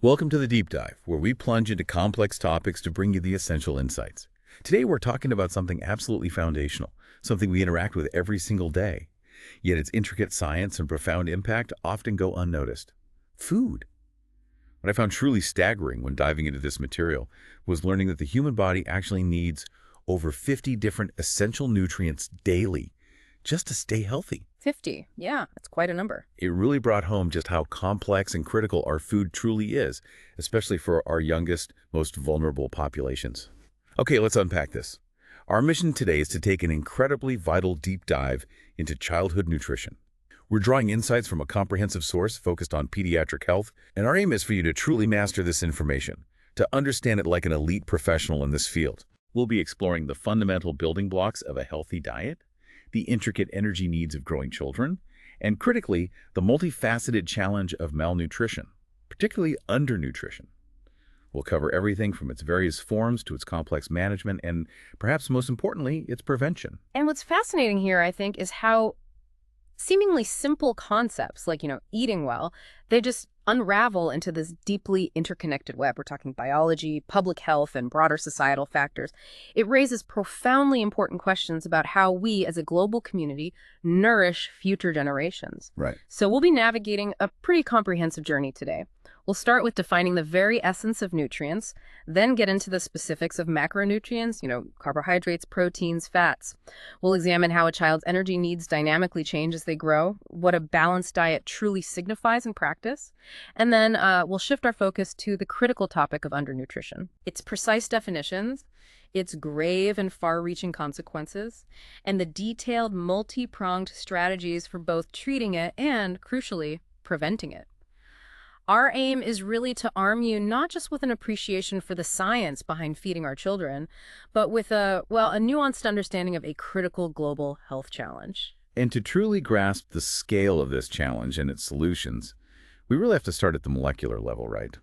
Welcome to the Deep Dive, where we plunge into complex topics to bring you the essential insights. Today, we're talking about something absolutely foundational, something we interact with every single day. Yet its intricate science and profound impact often go unnoticed. Food. What I found truly staggering when diving into this material was learning that the human body actually needs over 50 different essential nutrients daily just to stay healthy. 50. Yeah, that's quite a number. It really brought home just how complex and critical our food truly is, especially for our youngest, most vulnerable populations. Okay, let's unpack this. Our mission today is to take an incredibly vital deep dive into childhood nutrition. We're drawing insights from a comprehensive source focused on pediatric health, and our aim is for you to truly master this information, to understand it like an elite professional in this field. We'll be exploring the fundamental building blocks of a healthy diet, the intricate energy needs of growing children, and critically, the multifaceted challenge of malnutrition, particularly undernutrition. We'll cover everything from its various forms to its complex management and, perhaps most importantly, its prevention. And what's fascinating here, I think, is how seemingly simple concepts like, eating well, they just unravel into this deeply interconnected web. We're talking biology, public health, and broader societal factors. It raises profoundly important questions about how we as a global community nourish future generations. Right. So we'll be navigating a pretty comprehensive journey today. We'll start with defining the very essence of nutrients, then get into the specifics of macronutrients, carbohydrates, proteins, fats. We'll examine how a child's energy needs dynamically change as they grow, what a balanced diet truly signifies in practice, and then we'll shift our focus to the critical topic of undernutrition. Its precise definitions, its grave and far-reaching consequences, and the detailed, multi-pronged strategies for both treating it and, crucially, preventing it. Our aim is really to arm you not just with an appreciation for the science behind feeding our children, but with a nuanced understanding of a critical global health challenge. And to truly grasp the scale of this challenge and its solutions, we really have to start at the molecular level, right?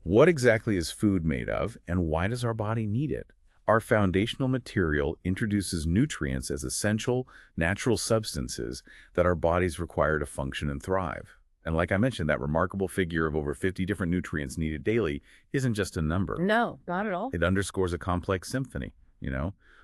What exactly is food made of, and why does our body need it? Our foundational material introduces nutrients as essential, natural substances that our bodies require to function and thrive. And like I mentioned, that remarkable figure of over 50 different nutrients needed daily isn't just a number. No, not at all. It underscores a complex symphony,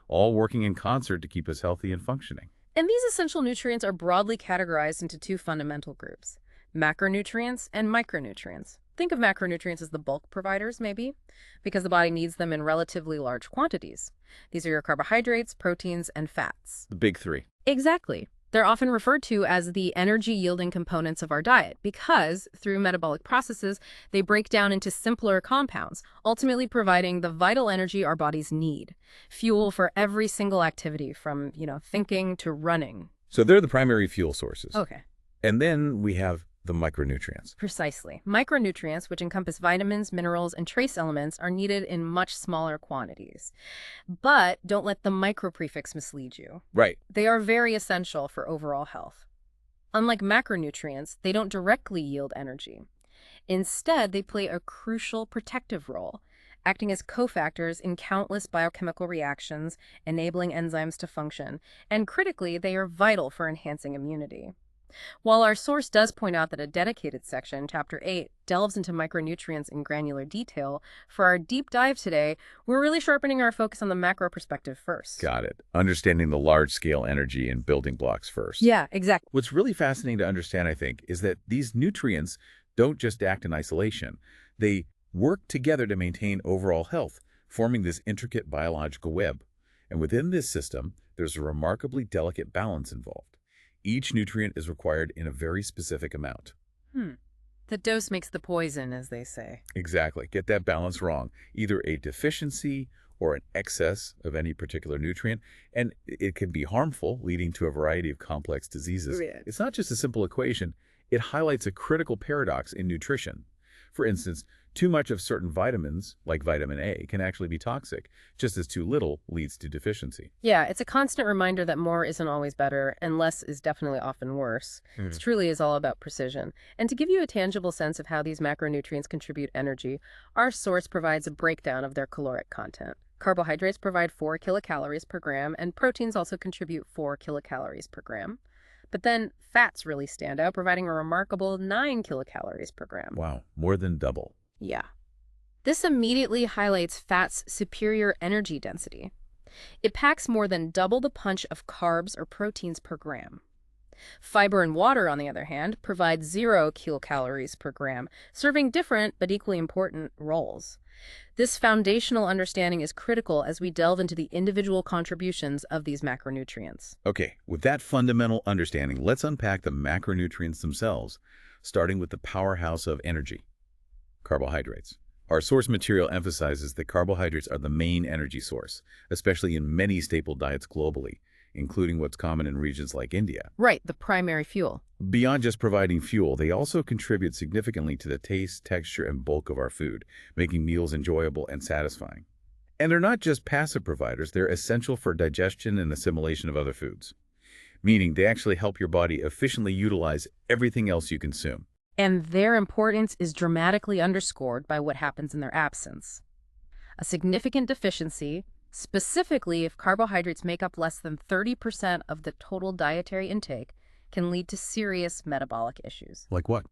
all working in concert to keep us healthy and functioning. And these essential nutrients are broadly categorized into two fundamental groups, macronutrients and micronutrients. Think of macronutrients as the bulk providers, maybe, because the body needs them in relatively large quantities. These are your carbohydrates, proteins, and fats. The big three. Exactly. They're often referred to as the energy-yielding components of our diet because, through metabolic processes, they break down into simpler compounds, ultimately providing the vital energy our bodies need. Fuel for every single activity from, thinking to running. So they're the primary fuel sources. Okay. And then we have the micronutrients. Precisely. Micronutrients, which encompass vitamins, minerals, and trace elements, are needed in much smaller quantities. But don't let the micro prefix mislead you. Right. They are very essential for overall health. Unlike macronutrients, they don't directly yield energy. Instead, they play a crucial protective role, acting as cofactors in countless biochemical reactions, enabling enzymes to function. And critically, they are vital for enhancing immunity. While our source does point out that a dedicated section, Chapter 8, delves into micronutrients in granular detail, for our deep dive today, we're really sharpening our focus on the macro perspective first. Got it. Understanding the large-scale energy and building blocks first. Yeah, exactly. What's really fascinating to understand, I think, is that these nutrients don't just act in isolation. They work together to maintain overall health, forming this intricate biological web. And within this system, there's a remarkably delicate balance involved. Each nutrient is required in a very specific amount. The dose makes the poison, as they say. Exactly. Get that balance wrong. Either a deficiency or an excess of any particular nutrient, and it can be harmful, leading to a variety of complex diseases. Yeah. It's not just a simple equation. It highlights a critical paradox in nutrition. For instance, too much of certain vitamins, like vitamin A, can actually be toxic, just as too little leads to deficiency. Yeah, it's a constant reminder that more isn't always better, and less is definitely often worse. It truly is all about precision. And to give you a tangible sense of how these macronutrients contribute energy, our source provides a breakdown of their caloric content. Carbohydrates provide 4 kilocalories per gram, and proteins also contribute 4 kilocalories per gram. But then fats really stand out, providing a remarkable 9 kilocalories per gram. Wow, more than double. Yeah. This immediately highlights fat's superior energy density. It packs more than double the punch of carbs or proteins per gram. Fiber and water, on the other hand, provide 0 kilocalories per gram, serving different but equally important roles. This foundational understanding is critical as we delve into the individual contributions of these macronutrients. Okay, with that fundamental understanding, let's unpack the macronutrients themselves, starting with the powerhouse of energy, carbohydrates. Our source material emphasizes that carbohydrates are the main energy source, especially in many staple diets globally, including what's common in regions like India. Right, the primary fuel. Beyond just providing fuel, they also contribute significantly to the taste, texture, and bulk of our food, making meals enjoyable and satisfying. And they're not just passive providers, they're essential for digestion and assimilation of other foods, meaning they actually help your body efficiently utilize everything else you consume. And their importance is dramatically underscored by what happens in their absence. A significant deficiency, specifically if carbohydrates make up less than 30% of the total dietary intake, can lead to serious metabolic issues. Like what?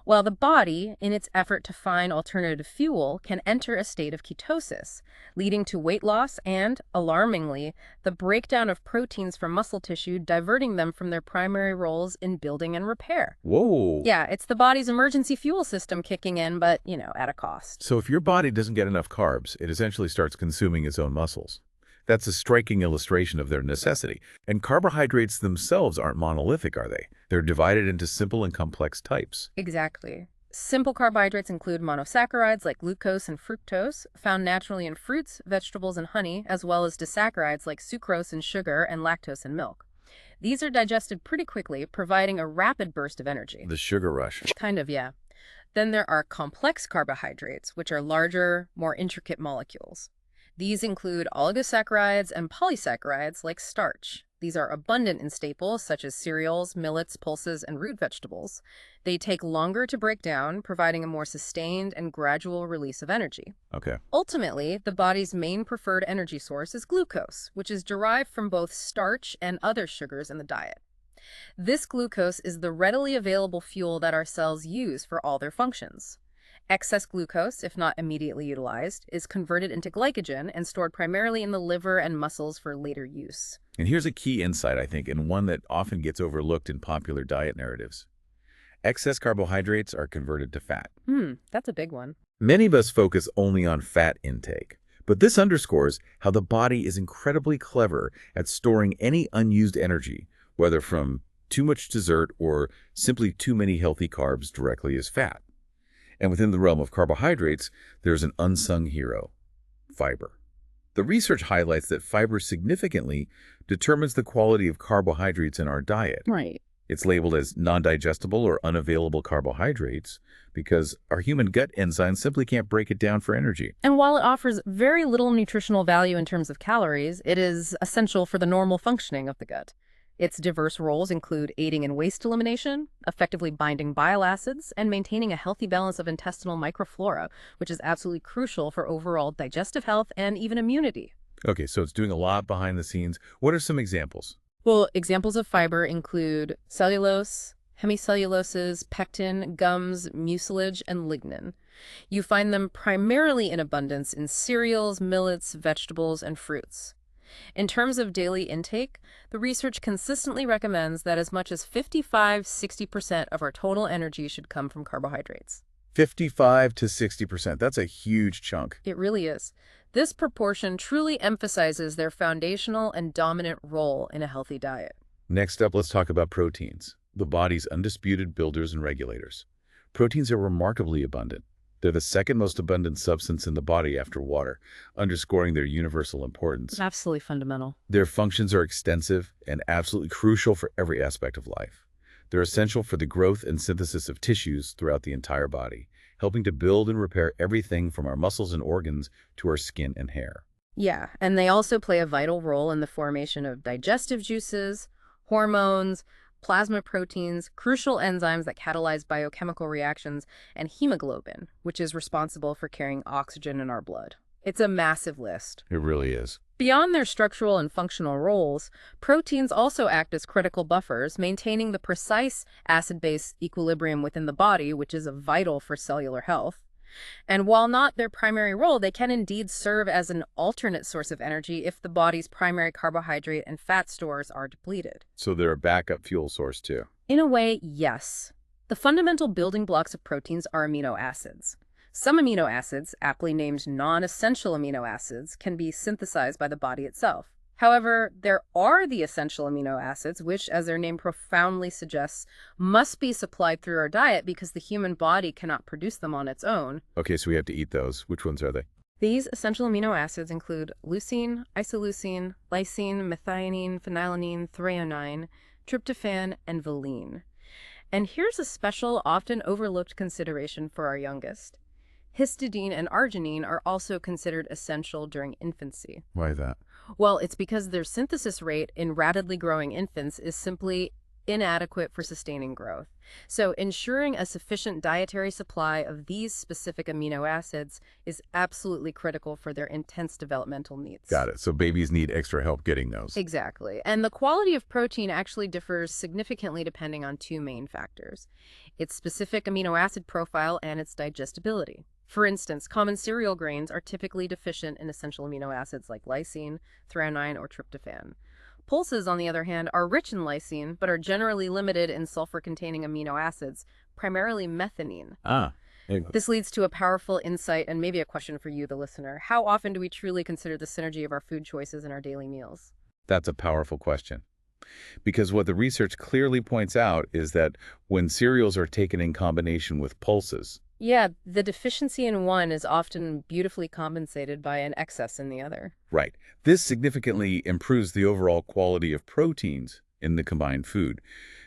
While the body, in its effort to find alternative fuel, can enter a state of ketosis, leading to weight loss and, alarmingly, the breakdown of proteins from muscle tissue, diverting them from their primary roles in building and repair. Whoa! Yeah, it's the body's emergency fuel system kicking in, but, at a cost. So if your body doesn't get enough carbs, it essentially starts consuming its own muscles. That's a striking illustration of their necessity. And carbohydrates themselves aren't monolithic, are they? They're divided into simple and complex types. Exactly. Simple carbohydrates include monosaccharides like glucose and fructose, found naturally in fruits, vegetables, and honey, as well as disaccharides like sucrose and sugar and lactose in milk. These are digested pretty quickly, providing a rapid burst of energy. The sugar rush. Kind of, yeah. Then there are complex carbohydrates, which are larger, more intricate molecules. These include oligosaccharides and polysaccharides like starch. These are abundant in staples such as cereals, millets, pulses, and root vegetables. They take longer to break down, providing a more sustained and gradual release of energy. Okay. Ultimately, the body's main preferred energy source is glucose, which is derived from both starch and other sugars in the diet. This glucose is the readily available fuel that our cells use for all their functions. Excess glucose, if not immediately utilized, is converted into glycogen and stored primarily in the liver and muscles for later use. And here's a key insight, I think, and one that often gets overlooked in popular diet narratives. Excess carbohydrates are converted to fat. That's a big one. Many of us focus only on fat intake, but this underscores how the body is incredibly clever at storing any unused energy, whether from too much dessert or simply too many healthy carbs directly as fat. And within the realm of carbohydrates, there's an unsung hero, fiber. The research highlights that fiber significantly determines the quality of carbohydrates in our diet. Right. It's labeled as non-digestible or unavailable carbohydrates because our human gut enzymes simply can't break it down for energy. And while it offers very little nutritional value in terms of calories, it is essential for the normal functioning of the gut. Its diverse roles include aiding in waste elimination, effectively binding bile acids, and maintaining a healthy balance of intestinal microflora, which is absolutely crucial for overall digestive health and even immunity. Okay, so it's doing a lot behind the scenes. What are some examples? Well, examples of fiber include cellulose, hemicelluloses, pectin, gums, mucilage, and lignin. You find them primarily in abundance in cereals, millets, vegetables, and fruits. In terms of daily intake, the research consistently recommends that as much as 55–60% of our total energy should come from carbohydrates. 55 to 60%. That's a huge chunk. It really is. This proportion truly emphasizes their foundational and dominant role in a healthy diet. Next up, let's talk about proteins, the body's undisputed builders and regulators. Proteins are remarkably abundant. They're the second most abundant substance in the body after water, underscoring their universal importance. Absolutely fundamental. Their functions are extensive and absolutely crucial for every aspect of life. They're essential for the growth and synthesis of tissues throughout the entire body, helping to build and repair everything from our muscles and organs to our skin and hair. Yeah, and they also play a vital role in the formation of digestive juices, hormones, plasma proteins, crucial enzymes that catalyze biochemical reactions, and hemoglobin, which is responsible for carrying oxygen in our blood. It's a massive list. It really is. Beyond their structural and functional roles, proteins also act as critical buffers, maintaining the precise acid-base equilibrium within the body, which is vital for cellular health. And while not their primary role, they can indeed serve as an alternate source of energy if the body's primary carbohydrate and fat stores are depleted. So they're a backup fuel source too. In a way, yes. The fundamental building blocks of proteins are amino acids. Some amino acids, aptly named non-essential amino acids, can be synthesized by the body itself. However, there are the essential amino acids, which, as their name profoundly suggests, must be supplied through our diet because the human body cannot produce them on its own. Okay, so we have to eat those. Which ones are they? These essential amino acids include leucine, isoleucine, lysine, methionine, phenylalanine, threonine, tryptophan, and valine. And here's a special, often overlooked consideration for our youngest. Histidine and arginine are also considered essential during infancy. Why is that? Well, it's because their synthesis rate in rapidly growing infants is simply inadequate for sustaining growth. So ensuring a sufficient dietary supply of these specific amino acids is absolutely critical for their intense developmental needs. Got it. So babies need extra help getting those. Exactly. And the quality of protein actually differs significantly depending on two main factors: its specific amino acid profile and its digestibility. For instance, common cereal grains are typically deficient in essential amino acids like lysine, threonine, or tryptophan. Pulses, on the other hand, are rich in lysine, but are generally limited in sulfur-containing amino acids, primarily methionine. This leads to a powerful insight and maybe a question for you, the listener. How often do we truly consider the synergy of our food choices in our daily meals? That's a powerful question. Because what the research clearly points out is that when cereals are taken in combination with pulses, Yeah, the deficiency in one is often beautifully compensated by an excess in the other. right, this significantly improves the overall quality of proteins in the combined food,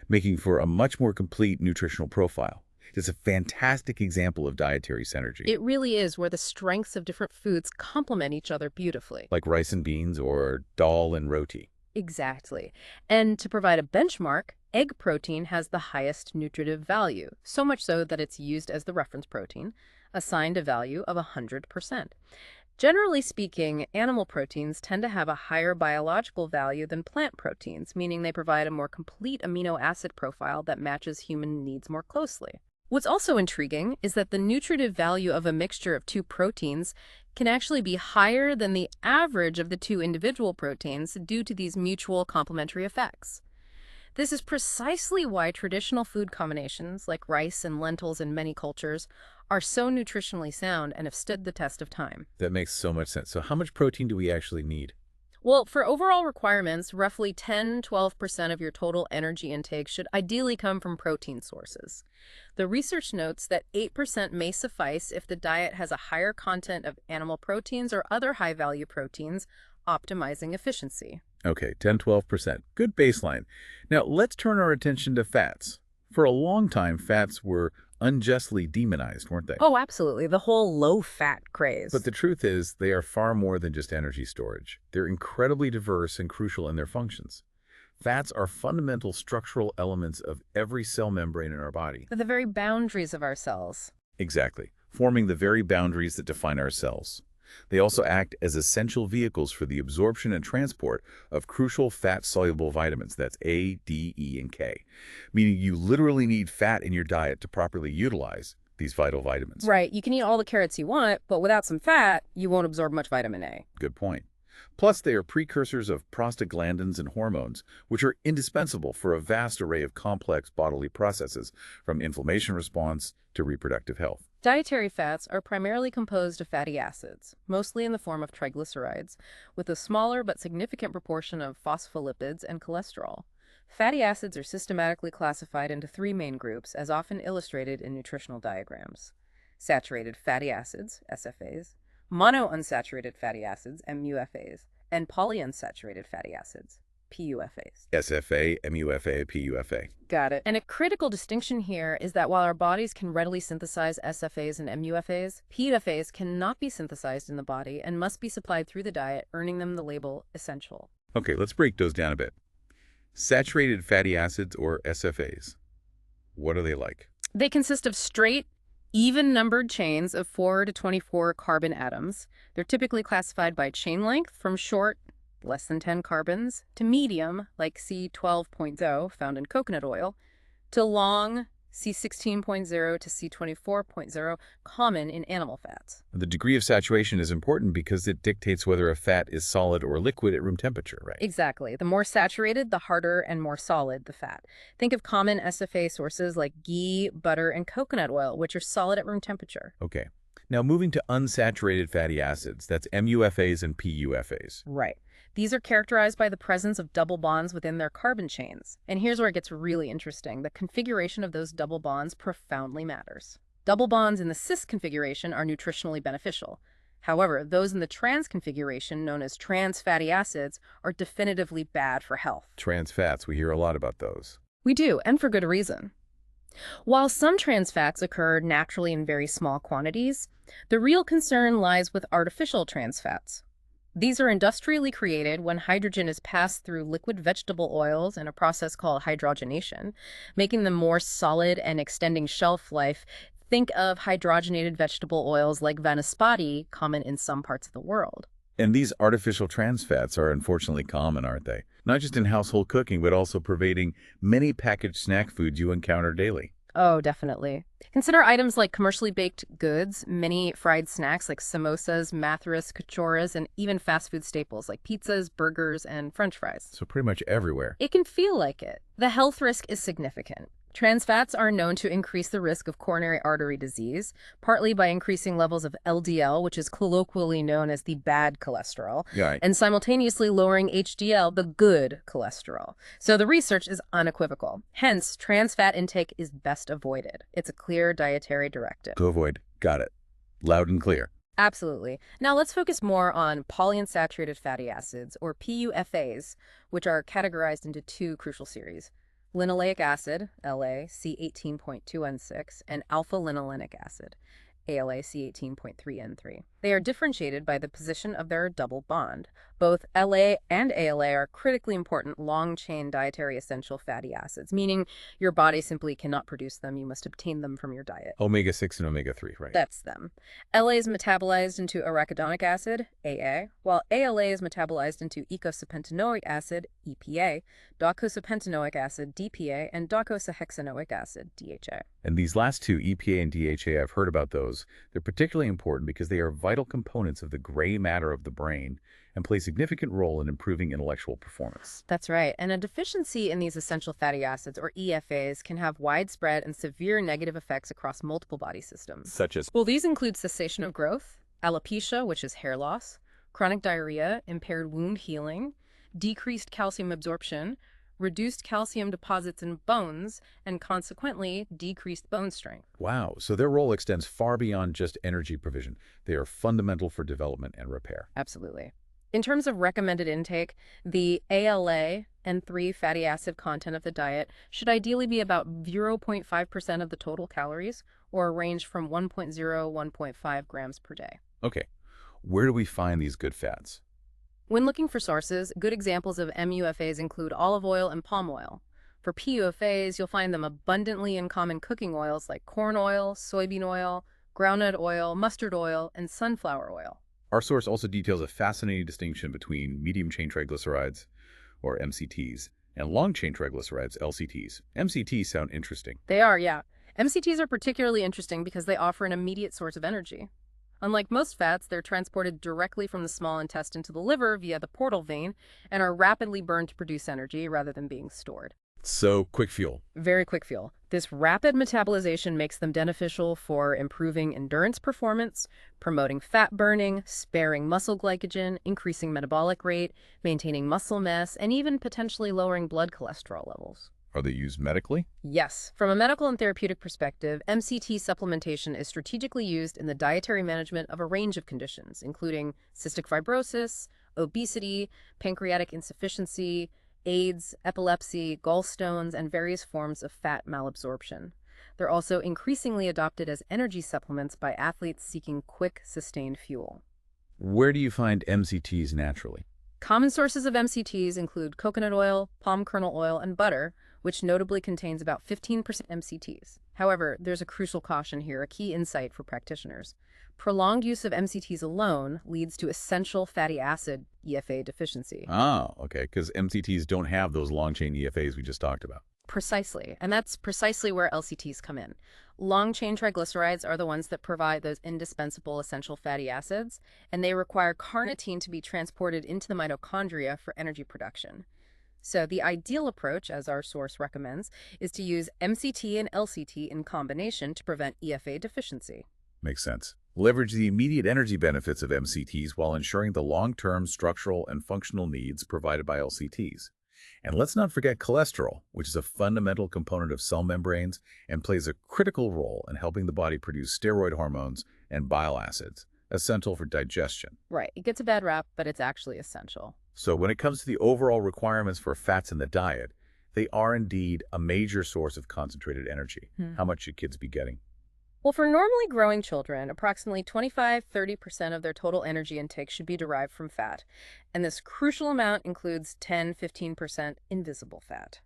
making for a much more complete nutritional profile. It's a fantastic example of dietary synergy, It really is, where the strengths of different foods complement each other beautifully. like rice and beans or dal and roti. Exactly. And to provide a benchmark, egg protein has the highest nutritive value, so much so that it's used as the reference protein, assigned a value of 100%. Generally speaking, animal proteins tend to have a higher biological value than plant proteins, meaning they provide a more complete amino acid profile that matches human needs more closely. What's also intriguing is that the nutritive value of a mixture of two proteins can actually be higher than the average of the two individual proteins due to these mutual complementary effects. This is precisely why traditional food combinations, like rice and lentils in many cultures, are so nutritionally sound and have stood the test of time. That makes so much sense. So how much protein do we actually need? Well, for overall requirements, roughly 10–12% of your total energy intake should ideally come from protein sources. The research notes that 8% may suffice if the diet has a higher content of animal proteins or other high-value proteins, optimizing efficiency. Okay, 10–12%. Good baseline. Now, let's turn our attention to fats. For a long time, fats were unjustly demonized, weren't they? Oh, absolutely. The whole low-fat craze. But the truth is, they are far more than just energy storage. They're incredibly diverse and crucial in their functions. Fats are fundamental structural elements of every cell membrane in our body. the very boundaries of our cells. Exactly, forming the very boundaries that define our cells. They also act as essential vehicles for the absorption and transport of crucial fat-soluble vitamins, that's A, D, E, and K, meaning you literally need fat in your diet to properly utilize these vital vitamins. Right. You can eat all the carrots you want, but without some fat, you won't absorb much vitamin A. Good point. Plus, they are precursors of prostaglandins and hormones, which are indispensable for a vast array of complex bodily processes, from inflammation response to reproductive health. Dietary fats are primarily composed of fatty acids, mostly in the form of triglycerides, with a smaller but significant proportion of phospholipids and cholesterol. Fatty acids are systematically classified into three main groups, as often illustrated in nutritional diagrams: saturated fatty acids, SFAs, monounsaturated fatty acids, MUFAs, and polyunsaturated fatty acids, PUFAs. SFA, MUFA, PUFA. Got it. And a critical distinction here is that while our bodies can readily synthesize SFAs and MUFAs, PUFAs cannot be synthesized in the body and must be supplied through the diet, earning them the label essential. Okay, let's break those down a bit. Saturated fatty acids, or SFAs. What are they like? They consist of straight, even-numbered chains of 4 to 24 carbon atoms. They're typically classified by chain length, from short, less than 10 carbons, to medium, like C12.0, found in coconut oil, to long, C16.0 to C24.0, common in animal fats. The degree of saturation is important because it dictates whether a fat is solid or liquid at room temperature, right? Exactly. The more saturated, the harder and more solid the fat. Think of common SFA sources like ghee, butter, and coconut oil, which are solid at room temperature. Okay. Now moving to unsaturated fatty acids, that's MUFAs and PUFAs. Right. These are characterized by the presence of double bonds within their carbon chains. And here's where it gets really interesting. The configuration of those double bonds profoundly matters. Double bonds in the cis configuration are nutritionally beneficial. However, those in the trans configuration, known as trans fatty acids, are definitively bad for health. Trans fats, we hear a lot about those. We do, and for good reason. While some trans fats occur naturally in very small quantities, the real concern lies with artificial trans fats. These are industrially created when hydrogen is passed through liquid vegetable oils in a process called hydrogenation, making them more solid and extending shelf life. Think of hydrogenated vegetable oils like vanaspati, common in some parts of the world. And these artificial trans fats are unfortunately common, aren't they? Not just in household cooking, but also pervading many packaged snack foods you encounter daily. Oh, definitely. Consider items like commercially baked goods, many fried snacks like samosas, matharis, kachoras, and even fast food staples like pizzas, burgers, and French fries. So pretty much everywhere. It can feel like it. The health risk is significant. Trans fats are known to increase the risk of coronary artery disease, partly by increasing levels of LDL, which is colloquially known as the bad cholesterol, Right. and simultaneously lowering HDL, the good cholesterol. So the research is unequivocal. Hence, trans fat intake is best avoided. It's a clear dietary directive. To avoid. Got it. Loud and clear. Absolutely. Now let's focus more on polyunsaturated fatty acids, or PUFAs, which are categorized into two crucial series: linoleic acid, LA, C18.2N6, and alpha-linolenic acid, ALA C18.3N3. They are differentiated by the position of their double bond. Both LA and ALA are critically important long-chain dietary essential fatty acids, meaning your body simply cannot produce them. You must obtain them from your diet. Omega-6 and omega-3, right? That's them. LA is metabolized into arachidonic acid, AA, while ALA is metabolized into eicosapentaenoic acid, EPA, docosapentaenoic acid, DPA, and docosahexaenoic acid, DHA. And these last two, EPA and DHA, I've heard about those. They're particularly important because they are vital components of the gray matter of the brain and play a significant role in improving intellectual performance. That's right. And a deficiency in these essential fatty acids, or EFAs, can have widespread and severe negative effects across multiple body systems. Such as? Well, these include cessation of growth, alopecia, which is hair loss, chronic diarrhea, impaired wound healing, decreased calcium absorption, reduced calcium deposits in bones, and consequently, decreased bone strength. Wow, so their role extends far beyond just energy provision. They are fundamental for development and repair. Absolutely. In terms of recommended intake, the ALA and 3 fatty acid content of the diet should ideally be about 0.5% of the total calories, or a range from 1.0 to 1.5 grams per day. Okay, where do we find these good fats? When looking for sources, good examples of MUFAs include olive oil and palm oil. For PUFAs, you'll find them abundantly in common cooking oils like corn oil, soybean oil, groundnut oil, mustard oil, and sunflower oil. Our source also details a fascinating distinction between medium-chain triglycerides, or MCTs, and long-chain triglycerides, LCTs. MCTs sound interesting. They are, yeah. MCTs are particularly interesting because they offer an immediate source of energy. Unlike most fats, they're transported directly from the small intestine to the liver via the portal vein and are rapidly burned to produce energy rather than being stored. So, quick fuel. Very quick fuel. This rapid metabolization makes them beneficial for improving endurance performance, promoting fat burning, sparing muscle glycogen, increasing metabolic rate, maintaining muscle mass, and even potentially lowering blood cholesterol levels. Are they used medically? Yes. From a medical and therapeutic perspective, MCT supplementation is strategically used in the dietary management of a range of conditions, including cystic fibrosis, obesity, pancreatic insufficiency, AIDS, epilepsy, gallstones, and various forms of fat malabsorption. They're also increasingly adopted as energy supplements by athletes seeking quick, sustained fuel. Where do you find MCTs naturally? Common sources of MCTs include coconut oil, palm kernel oil, and butter, which notably contains about 15% MCTs. However, there's a crucial caution here, a key insight for practitioners. Prolonged use of MCTs alone leads to essential fatty acid EFA deficiency. Oh, okay, because MCTs don't have those long-chain EFAs we just talked about. Precisely, and that's precisely where LCTs come in. Long-chain triglycerides are the ones that provide those indispensable essential fatty acids, and they require carnitine to be transported into the mitochondria for energy production. So the ideal approach, as our source recommends, is to use MCT and LCT in combination to prevent EFA deficiency. Makes sense. Leverage the immediate energy benefits of MCTs while ensuring the long-term structural and functional needs provided by LCTs. And let's not forget cholesterol, which is a fundamental component of cell membranes and plays a critical role in helping the body produce steroid hormones and bile acids, essential for digestion. Right, it gets a bad rap, but it's actually essential. So when it comes to the overall requirements for fats in the diet, they are indeed a major source of concentrated energy. How much should kids be getting? Well, for normally growing children, approximately 25–30% of their total energy intake should be derived from fat, and this crucial amount includes 10–15% invisible fat.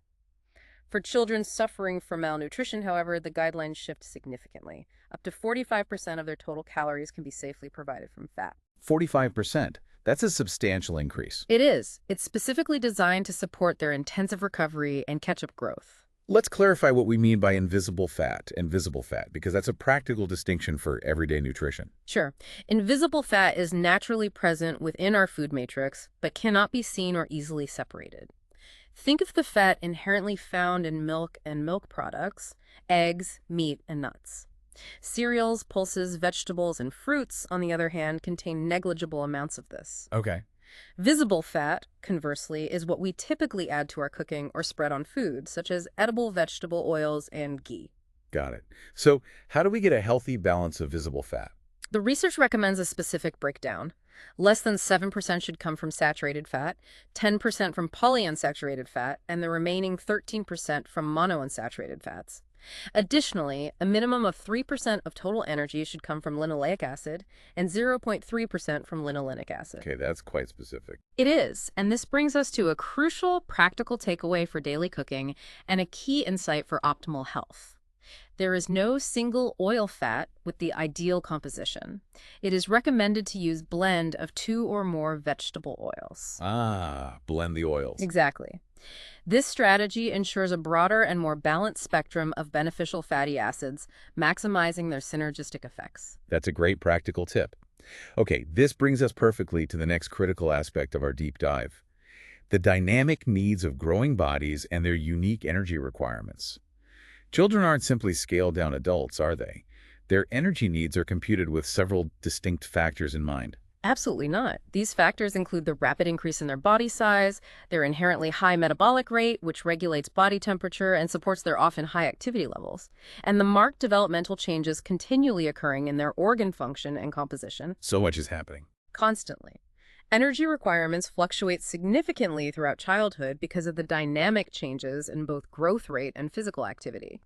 For children suffering from malnutrition, however, the guidelines shift significantly. Up to 45% of their total calories can be safely provided from fat. 45%. That's a substantial increase. It is. It's specifically designed to support their intensive recovery and catch-up growth. Let's clarify what we mean by invisible fat and visible fat, because that's a practical distinction for everyday nutrition. Sure. Invisible fat is naturally present within our food matrix, but cannot be seen or easily separated. Think of the fat inherently found in milk and milk products, eggs, meat, and nuts. Cereals, pulses, vegetables, and fruits, on the other hand, contain negligible amounts of this. Okay. Visible fat, conversely, is what we typically add to our cooking or spread on food, such as edible vegetable oils and ghee. Got it. So how do we get a healthy balance of visible fat? The research recommends a specific breakdown. Less than 7% should come from saturated fat, 10% from polyunsaturated fat, and the remaining 13% from monounsaturated fats. Additionally, a minimum of 3% of total energy should come from linoleic acid and 0.3% from linolenic acid. Okay, that's quite specific. It is, and this brings us to a crucial practical takeaway for daily cooking and a key insight for optimal health. There is no single oil fat with the ideal composition. It is recommended to use blend of 2 or more vegetable oils. Blend the oils. Exactly. This strategy ensures a broader and more balanced spectrum of beneficial fatty acids, maximizing their synergistic effects. That's a great practical tip. Okay, this brings us perfectly to the next critical aspect of our deep dive: the dynamic needs of growing bodies and their unique energy requirements. Children aren't simply scaled-down adults, are they? Their energy needs are computed with several distinct factors in mind. Absolutely not. These factors include the rapid increase in their body size, their inherently high metabolic rate, which regulates body temperature and supports their often high activity levels, and the marked developmental changes continually occurring in their organ function and composition. So much is happening. Constantly. Energy requirements fluctuate significantly throughout childhood because of the dynamic changes in both growth rate and physical activity.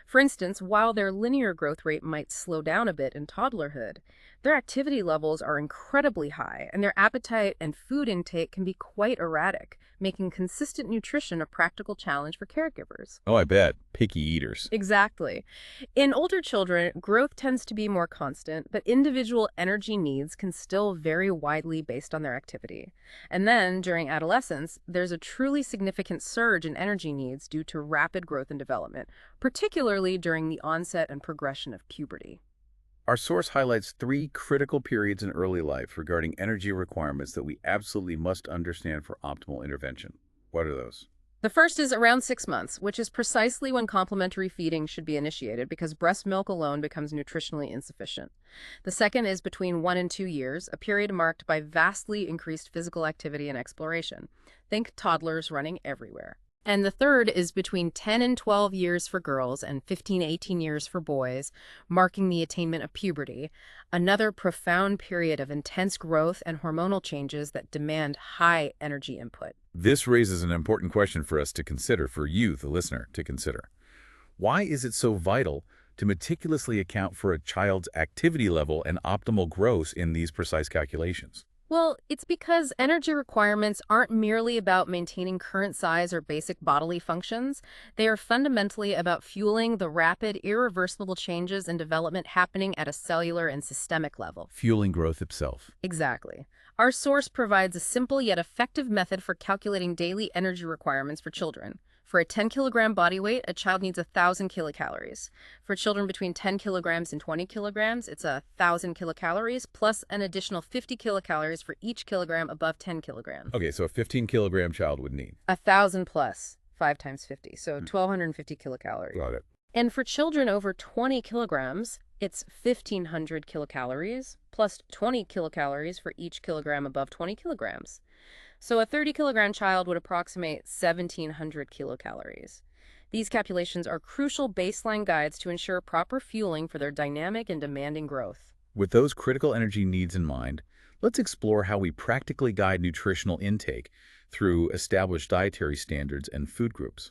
For instance, while their linear growth rate might slow down a bit in toddlerhood, their activity levels are incredibly high, and their appetite and food intake can be quite erratic, making consistent nutrition a practical challenge for caregivers. Oh, I bet. Picky eaters. Exactly. In older children, growth tends to be more constant, but individual energy needs can still vary widely based on their activity. And then, during adolescence, there's a truly significant surge in energy needs due to rapid growth and development, particularly during the onset and progression of puberty. Our source highlights 3 critical periods in early life regarding energy requirements that we absolutely must understand for optimal intervention. What are those? The first is around 6 months, which is precisely when complementary feeding should be initiated because breast milk alone becomes nutritionally insufficient. The second is between 1 and 2 years, a period marked by vastly increased physical activity and exploration. Think toddlers running everywhere. And the third is between 10 and 12 years for girls and 15–18 years for boys, marking the attainment of puberty, another profound period of intense growth and hormonal changes that demand high energy input. This raises an important question for us to consider, for you, the listener, to consider. Why is it so vital to meticulously account for a child's activity level and optimal growth in these precise calculations? Well, it's because energy requirements aren't merely about maintaining current size or basic bodily functions. They are fundamentally about fueling the rapid, irreversible changes in development happening at a cellular and systemic level. Fueling growth itself. Exactly. Our source provides a simple yet effective method for calculating daily energy requirements for children. For a 10-kilogram body weight, a child needs 1,000 kilocalories. For children between 10 kilograms and 20 kilograms, it's 1,000 kilocalories plus an additional 50 kilocalories for each kilogram above 10 kilograms. Okay, so a 15-kilogram child would need. 1,000 plus 5 times 50, so 1,250 kilocalories. Got it. And for children over 20 kilograms, it's 1,500 kilocalories plus 20 kilocalories for each kilogram above 20 kilograms. So a 30-kilogram child would approximate 1,700 kilocalories. These calculations are crucial baseline guides to ensure proper fueling for their dynamic and demanding growth. With those critical energy needs in mind, let's explore how we practically guide nutritional intake through established dietary standards and food groups.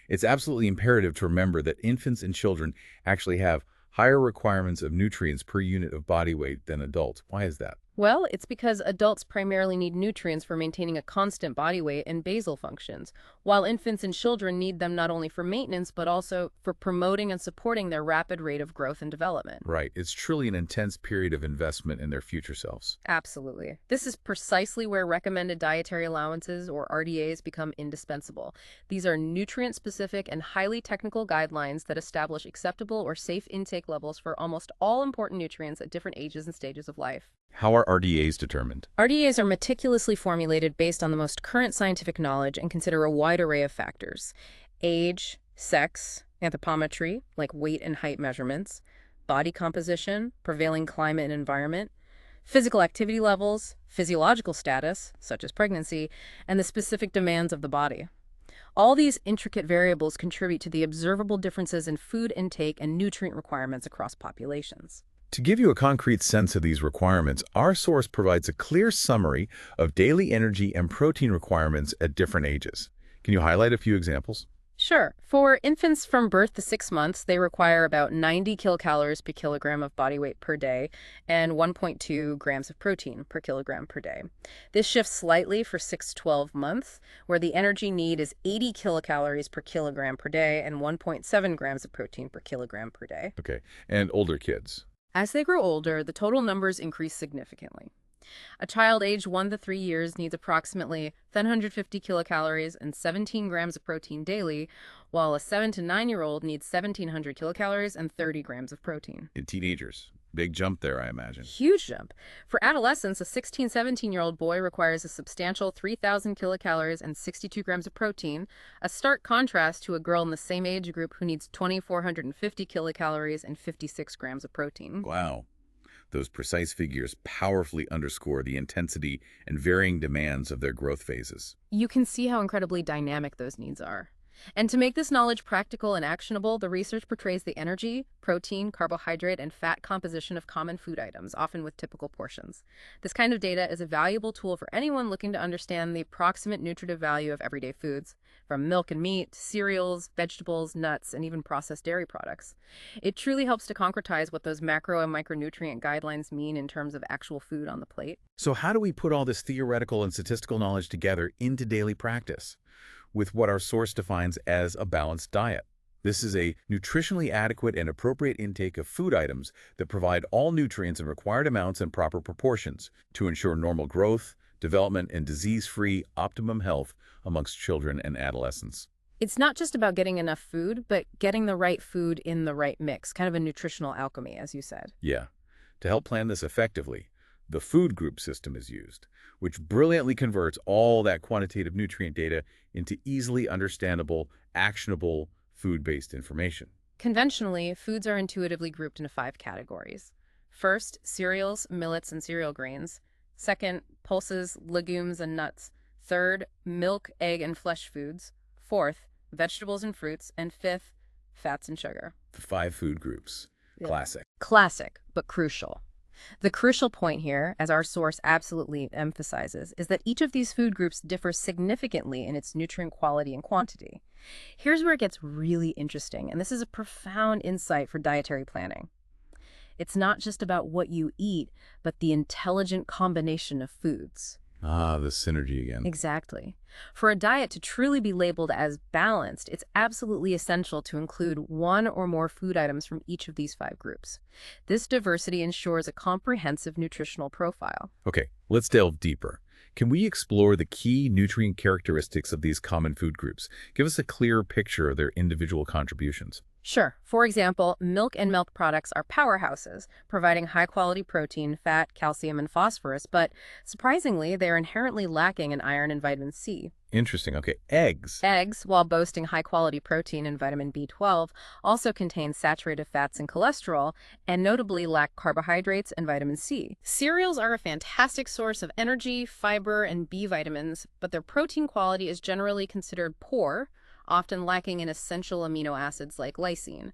It's absolutely imperative to remember that infants and children actually have higher requirements of nutrients per unit of body weight than adults. Why is that? Well, it's because adults primarily need nutrients for maintaining a constant body weight and basal functions, while infants and children need them not only for maintenance, but also for promoting and supporting their rapid rate of growth and development. Right. It's truly an intense period of investment in their future selves. Absolutely. This is precisely where recommended dietary allowances, or RDAs, become indispensable. These are nutrient-specific and highly technical guidelines that establish acceptable or safe intake levels for almost all important nutrients at different ages and stages of life. How are RDAs determined? RDAs are meticulously formulated based on the most current scientific knowledge and consider a wide array of factors: age, sex, anthropometry, like weight and height measurements, body composition, prevailing climate and environment, physical activity levels, physiological status, such as pregnancy, and the specific demands of the body. All these intricate variables contribute to the observable differences in food intake and nutrient requirements across populations. To give you a concrete sense of these requirements, our source provides a clear summary of daily energy and protein requirements at different ages. Can you highlight a few examples? Sure. For infants from birth to 6 months, they require about 90 kilocalories per kilogram of body weight per day and 1.2 grams of protein per kilogram per day. This shifts slightly for 6 to 12 months, where the energy need is 80 kilocalories per kilogram per day and 1.7 grams of protein per kilogram per day. Okay. And older kids? As they grow older, the total numbers increase significantly. A child aged 1 to 3 years needs approximately 1,050 kilocalories and 17 grams of protein daily, while a 7 to 9-year-old needs 1,700 kilocalories and 30 grams of protein. In teenagers? Big jump there, I imagine. Huge jump. For adolescents, a 16, 17-year-old boy requires a substantial 3,000 kilocalories and 62 grams of protein, a stark contrast to a girl in the same age group who needs 2,450 kilocalories and 56 grams of protein. Wow. Those precise figures powerfully underscore the intensity and varying demands of their growth phases. You can see how incredibly dynamic those needs are. And to make this knowledge practical and actionable, the research portrays the energy, protein, carbohydrate, and fat composition of common food items, often with typical portions. This kind of data is a valuable tool for anyone looking to understand the approximate nutritive value of everyday foods, from milk and meat to cereals, vegetables, nuts, and even processed dairy products. It truly helps to concretize what those macro and micronutrient guidelines mean in terms of actual food on the plate. So how do we put all this theoretical and statistical knowledge together into daily practice with what our source defines as a balanced diet? This is a nutritionally adequate and appropriate intake of food items that provide all nutrients in required amounts and proper proportions to ensure normal growth, development, and disease-free optimum health amongst children and adolescents. It's not just about getting enough food, but getting the right food in the right mix, kind of a nutritional alchemy, as you said. Yeah. To help plan this effectively, the food group system is used, which brilliantly converts all that quantitative nutrient data into easily understandable, actionable, food-based information. Conventionally, foods are intuitively grouped into 5 categories. First, cereals, millets, and cereal grains. Second, pulses, legumes, and nuts. Third, milk, egg, and flesh foods. Fourth, vegetables and fruits. And fifth, fats and sugar. The 5 food groups. Yeah. Classic. Classic, but crucial. The crucial point here, as our source absolutely emphasizes, is that each of these food groups differs significantly in its nutrient quality and quantity. Here's where it gets really interesting, and this is a profound insight for dietary planning. It's not just about what you eat, but the intelligent combination of foods. Ah, the synergy again. Exactly. For a diet to truly be labeled as balanced, it's absolutely essential to include 1 or more food items from each of these 5 groups. This diversity ensures a comprehensive nutritional profile. Okay, let's delve deeper. Can we explore the key nutrient characteristics of these common food groups? Give us a clearer picture of their individual contributions. Sure. For example, milk and milk products are powerhouses, providing high-quality protein, fat, calcium, and phosphorus, but surprisingly, they are inherently lacking in iron and vitamin C. Interesting. Okay, eggs. Eggs, while boasting high-quality protein and vitamin B12, also contain saturated fats and cholesterol, and notably lack carbohydrates and vitamin C. Cereals are a fantastic source of energy, fiber, and B vitamins, but their protein quality is generally considered poor, often lacking in essential amino acids like lysine.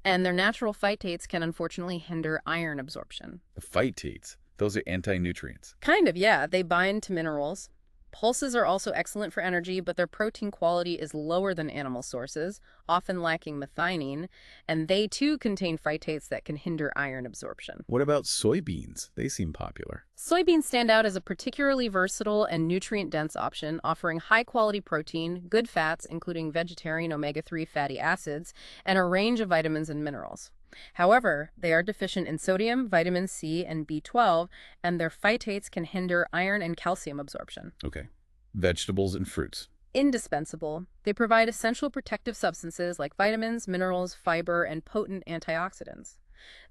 And their natural phytates can unfortunately hinder iron absorption. The phytates. Those are anti-nutrients. Kind of, yeah. They bind to minerals. Pulses are also excellent for energy, but their protein quality is lower than animal sources, often lacking methionine, and they too contain phytates that can hinder iron absorption. What about soybeans? They seem popular. Soybeans stand out as a particularly versatile and nutrient-dense option, offering high-quality protein, good fats, including vegetarian omega-3 fatty acids, and a range of vitamins and minerals. However, they are deficient in sodium, vitamin C, and B12, and their phytates can hinder iron and calcium absorption. Okay. Vegetables and fruits. Indispensable. They provide essential protective substances like vitamins, minerals, fiber, and potent antioxidants.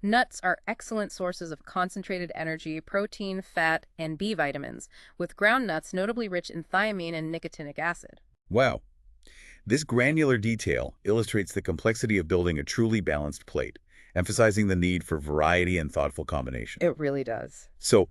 Nuts are excellent sources of concentrated energy, protein, fat, and B vitamins, with ground nuts notably rich in thiamine and nicotinic acid. Wow. This granular detail illustrates the complexity of building a truly balanced plate, emphasizing the need for variety and thoughtful combination. It really does. So,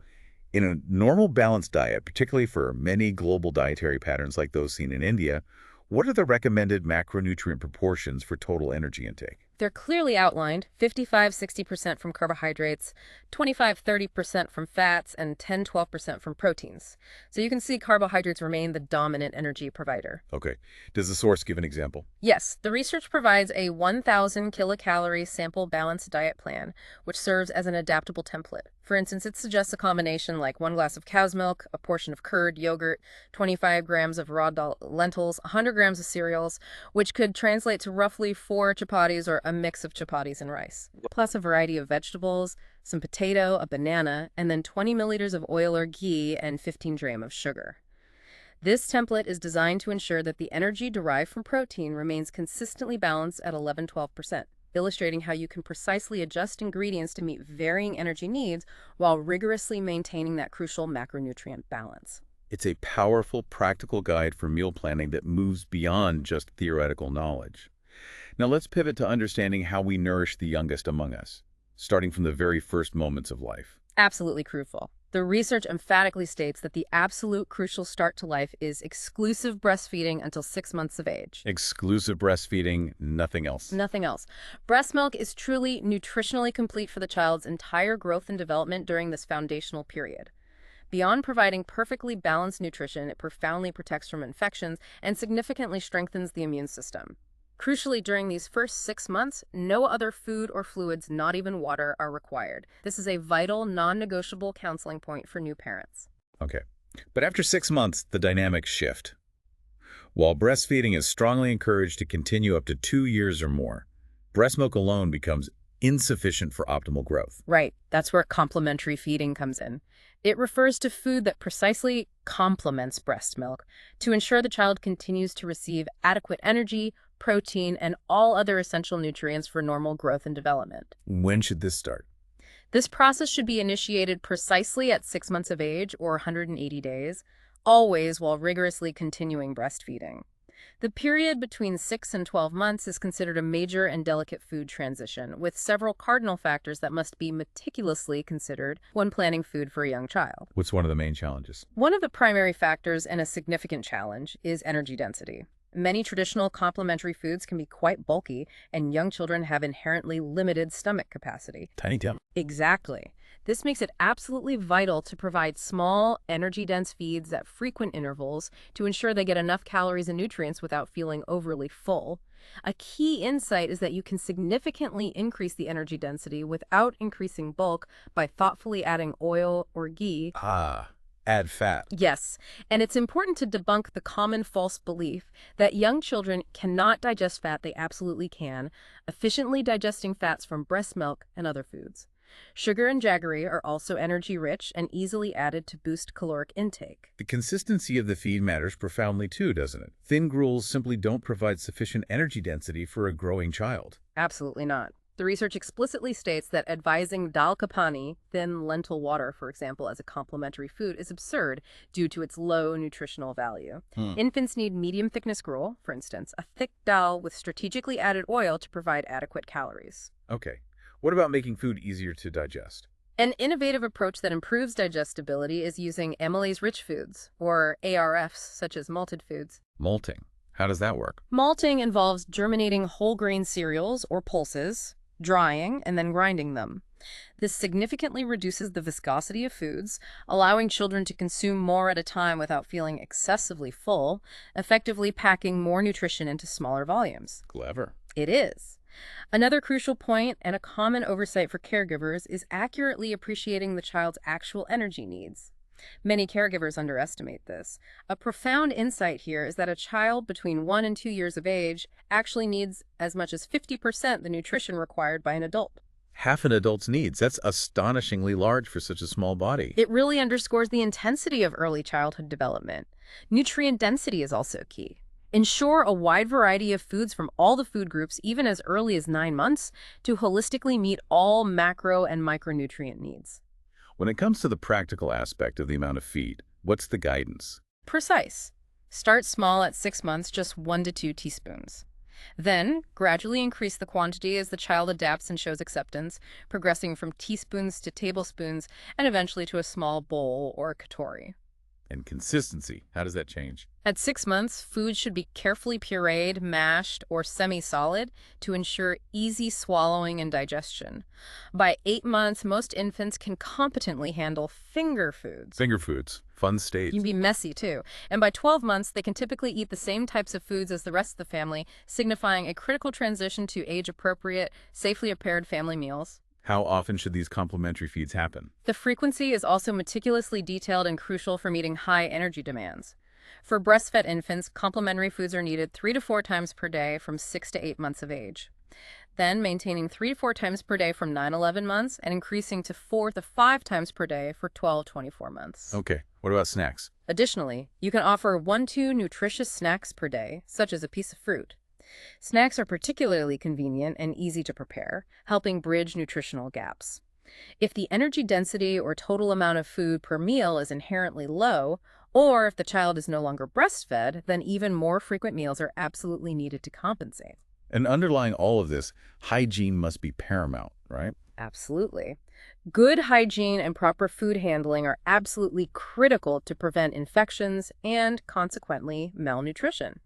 in a normal balanced diet, particularly for many global dietary patterns like those seen in India, what are the recommended macronutrient proportions for total energy intake? They're clearly outlined: 55–60% from carbohydrates, 25–30% from fats, and 10–12% from proteins. So you can see carbohydrates remain the dominant energy provider. Okay. Does the source give an example? Yes, the research provides a 1,000 kilocalorie sample balanced diet plan, which serves as an adaptable template. For instance, it suggests a combination like 1 glass of cow's milk, a portion of curd, yogurt, 25 grams of raw lentils, 100 grams of cereals, which could translate to roughly 4 chapatis or a mix of chapatis and rice, plus a variety of vegetables, some potato, a banana, and then 20 milliliters of oil or ghee and 15 grams of sugar. This template is designed to ensure that the energy derived from protein remains consistently balanced at 11–12%, illustrating how you can precisely adjust ingredients to meet varying energy needs while rigorously maintaining that crucial macronutrient balance. It's a powerful, practical guide for meal planning that moves beyond just theoretical knowledge. Now let's pivot to understanding how we nourish the youngest among us, starting from the very first moments of life. Absolutely crucial. The research emphatically states that the absolute crucial start to life is exclusive breastfeeding until 6 months of age. Exclusive breastfeeding, nothing else. Nothing else. Breast milk is truly nutritionally complete for the child's entire growth and development during this foundational period. Beyond providing perfectly balanced nutrition, it profoundly protects from infections and significantly strengthens the immune system. Crucially, during these first 6 months, no other food or fluids, not even water, are required. This is a vital, non-negotiable counseling point for new parents. Okay. But after 6 months, the dynamics shift. While breastfeeding is strongly encouraged to continue up to 2 years or more, breast milk alone becomes insufficient for optimal growth. Right. That's where complementary feeding comes in. It refers to food that precisely complements breast milk to ensure the child continues to receive adequate energy, protein, and all other essential nutrients for normal growth and development. When should this start? This process should be initiated precisely at 6 months of age or 180 days, always while rigorously continuing breastfeeding. The period between 6 and 12 months is considered a major and delicate food transition, with several cardinal factors that must be meticulously considered when planning food for a young child. What's one of the main challenges? One of the primary factors and a significant challenge is energy density. Many traditional complementary foods can be quite bulky, and young children have inherently limited stomach capacity. Tiny Tim. Exactly. This makes it absolutely vital to provide small, energy-dense feeds at frequent intervals to ensure they get enough calories and nutrients without feeling overly full. A key insight is that you can significantly increase the energy density without increasing bulk by thoughtfully adding oil or ghee. Add fat. Yes, and it's important to debunk the common false belief that young children cannot digest fat. They absolutely can, efficiently digesting fats from breast milk and other foods. Sugar and jaggery are also energy-rich and easily added to boost caloric intake. The consistency of the feed matters profoundly too, doesn't it? Thin gruels simply don't provide sufficient energy density for a growing child. Absolutely not. The research explicitly states that advising dal ka pani, thin lentil water, for example, as a complementary food is absurd due to its low nutritional value. Infants need medium thickness gruel, for instance, a thick dal with strategically added oil to provide adequate calories. Okay. What about making food easier to digest? An innovative approach that improves digestibility is using amylase-rich foods, or ARFs, such as malted foods. Malting. How does that work? Malting involves germinating whole grain cereals, or pulses, drying, and then grinding them. This significantly reduces the viscosity of foods, allowing children to consume more at a time without feeling excessively full, effectively packing more nutrition into smaller volumes. Clever. It is. Another crucial point and a common oversight for caregivers is accurately appreciating the child's actual energy needs. Many caregivers underestimate this. A profound insight here is that a child between 1 and 2 years of age actually needs as much as 50% the nutrition required by an adult. Half an adult's needs. That's astonishingly large for such a small body. It really underscores the intensity of early childhood development. Nutrient density is also key. Ensure a wide variety of foods from all the food groups, even as early as 9 months, to holistically meet all macro and micronutrient needs. When it comes to the practical aspect of the amount of feed, what's the guidance? Precise. Start small at 6 months, just 1 to 2 teaspoons. Then, gradually increase the quantity as the child adapts and shows acceptance, progressing from teaspoons to tablespoons and eventually to a small bowl or katori. And consistency, how does that change? At 6 months, food should be carefully pureed, mashed, or semi-solid to ensure easy swallowing and digestion. By 8 months, most infants can competently handle finger foods. Finger foods, fun stage. You can be messy, too. And by 12 months, they can typically eat the same types of foods as the rest of the family, signifying a critical transition to age-appropriate, safely prepared family meals. How often should these complementary feeds happen? The frequency is also meticulously detailed and crucial for meeting high energy demands. For breastfed infants, complementary foods are needed 3 to 4 times per day from 6 to 8 months of age. Then maintaining 3 to 4 times per day from 9-11 months and increasing to 4 to 5 times per day for 12-24 months. Okay, what about snacks? Additionally, you can offer 1-2 nutritious snacks per day, such as a piece of fruit. Snacks are particularly convenient and easy to prepare, helping bridge nutritional gaps. If the energy density or total amount of food per meal is inherently low, or if the child is no longer breastfed, then even more frequent meals are absolutely needed to compensate. And underlying all of this, hygiene must be paramount, right? Absolutely. Good hygiene and proper food handling are absolutely critical to prevent infections and, consequently, malnutrition.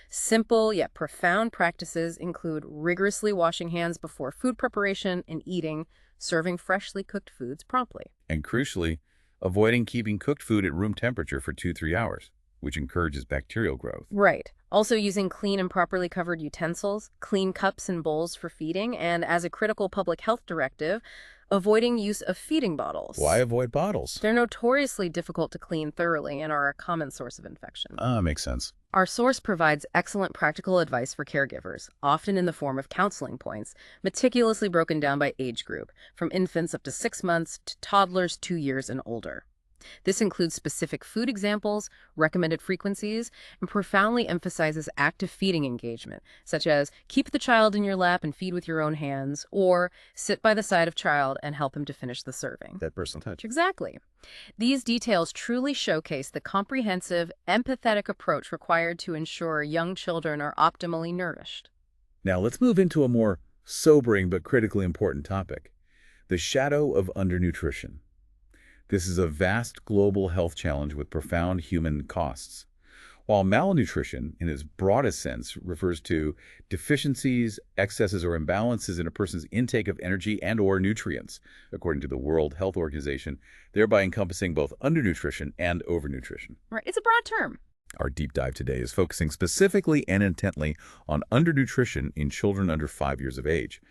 Simple yet profound practices include rigorously washing hands before food preparation and eating, serving freshly cooked foods promptly. And crucially, avoiding keeping cooked food at room temperature for 2-3 hours, which encourages bacterial growth. Right. Also using clean and properly covered utensils, clean cups and bowls for feeding, and as a critical public health directive, avoiding use of feeding bottles. Why avoid bottles? They're notoriously difficult to clean thoroughly and are a common source of infection. Makes sense. Our source provides excellent practical advice for caregivers, often in the form of counseling points, meticulously broken down by age group, from infants up to 6 months to toddlers 2 years and older. This includes specific food examples, recommended frequencies, and profoundly emphasizes active feeding engagement, such as keep the child in your lap and feed with your own hands, or sit by the side of child and help him to finish the serving. That personal touch. Exactly. These details truly showcase the comprehensive, empathetic approach required to ensure young children are optimally nourished. Now let's move into a more sobering but critically important topic, the shadow of undernutrition. This is a vast global health challenge with profound human costs. While malnutrition, in its broadest sense, refers to deficiencies, excesses, or imbalances in a person's intake of energy and/or nutrients, according to the World Health Organization, thereby encompassing both undernutrition and overnutrition. Right. It's a broad term. Our deep dive today is focusing specifically and intently on undernutrition in children under 5 years of age.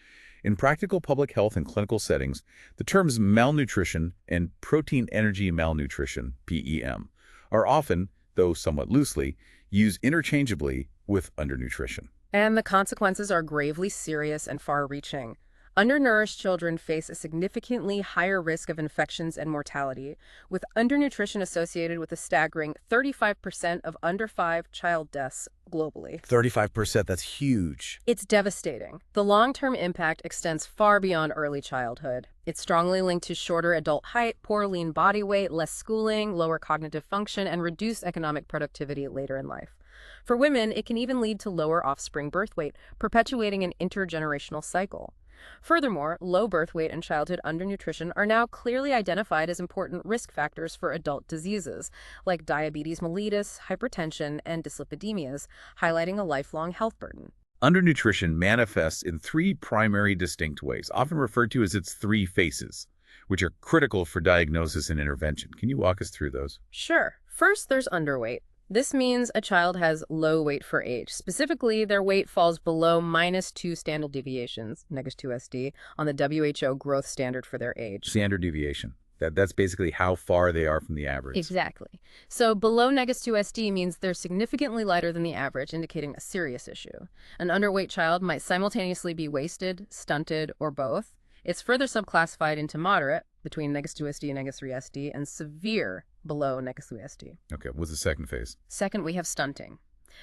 In practical public health and clinical settings, the terms malnutrition and protein energy malnutrition, PEM, are often, though somewhat loosely, used interchangeably with undernutrition. And the consequences are gravely serious and far-reaching. Undernourished children face a significantly higher risk of infections and mortality, with undernutrition associated with a staggering 35% of under 5 child deaths globally. 35%, that's huge. It's devastating. The long-term impact extends far beyond early childhood. It's strongly linked to shorter adult height, poor lean body weight, less schooling, lower cognitive function, and reduced economic productivity later in life. For women, it can even lead to lower offspring birth weight, perpetuating an intergenerational cycle. Furthermore, low birth weight and childhood undernutrition are now clearly identified as important risk factors for adult diseases, like diabetes mellitus, hypertension, and dyslipidemias, highlighting a lifelong health burden. Undernutrition manifests in three primary distinct ways, often referred to as its three faces, which are critical for diagnosis and intervention. Can you walk us through those? Sure. First, there's underweight. This means a child has low weight for age. Specifically, their weight falls below -2 standard deviations, -2 SD, on the WHO growth standard for their age. Standard deviation. That's basically how far they are from the average. Exactly. So below -2 SD means they're significantly lighter than the average, indicating a serious issue. An underweight child might simultaneously be wasted, stunted, or both. It's further subclassified into moderate, between -2 SD and -3 SD, and severe, below -3 SD. Okay, what's the second phase? Second, we have stunting.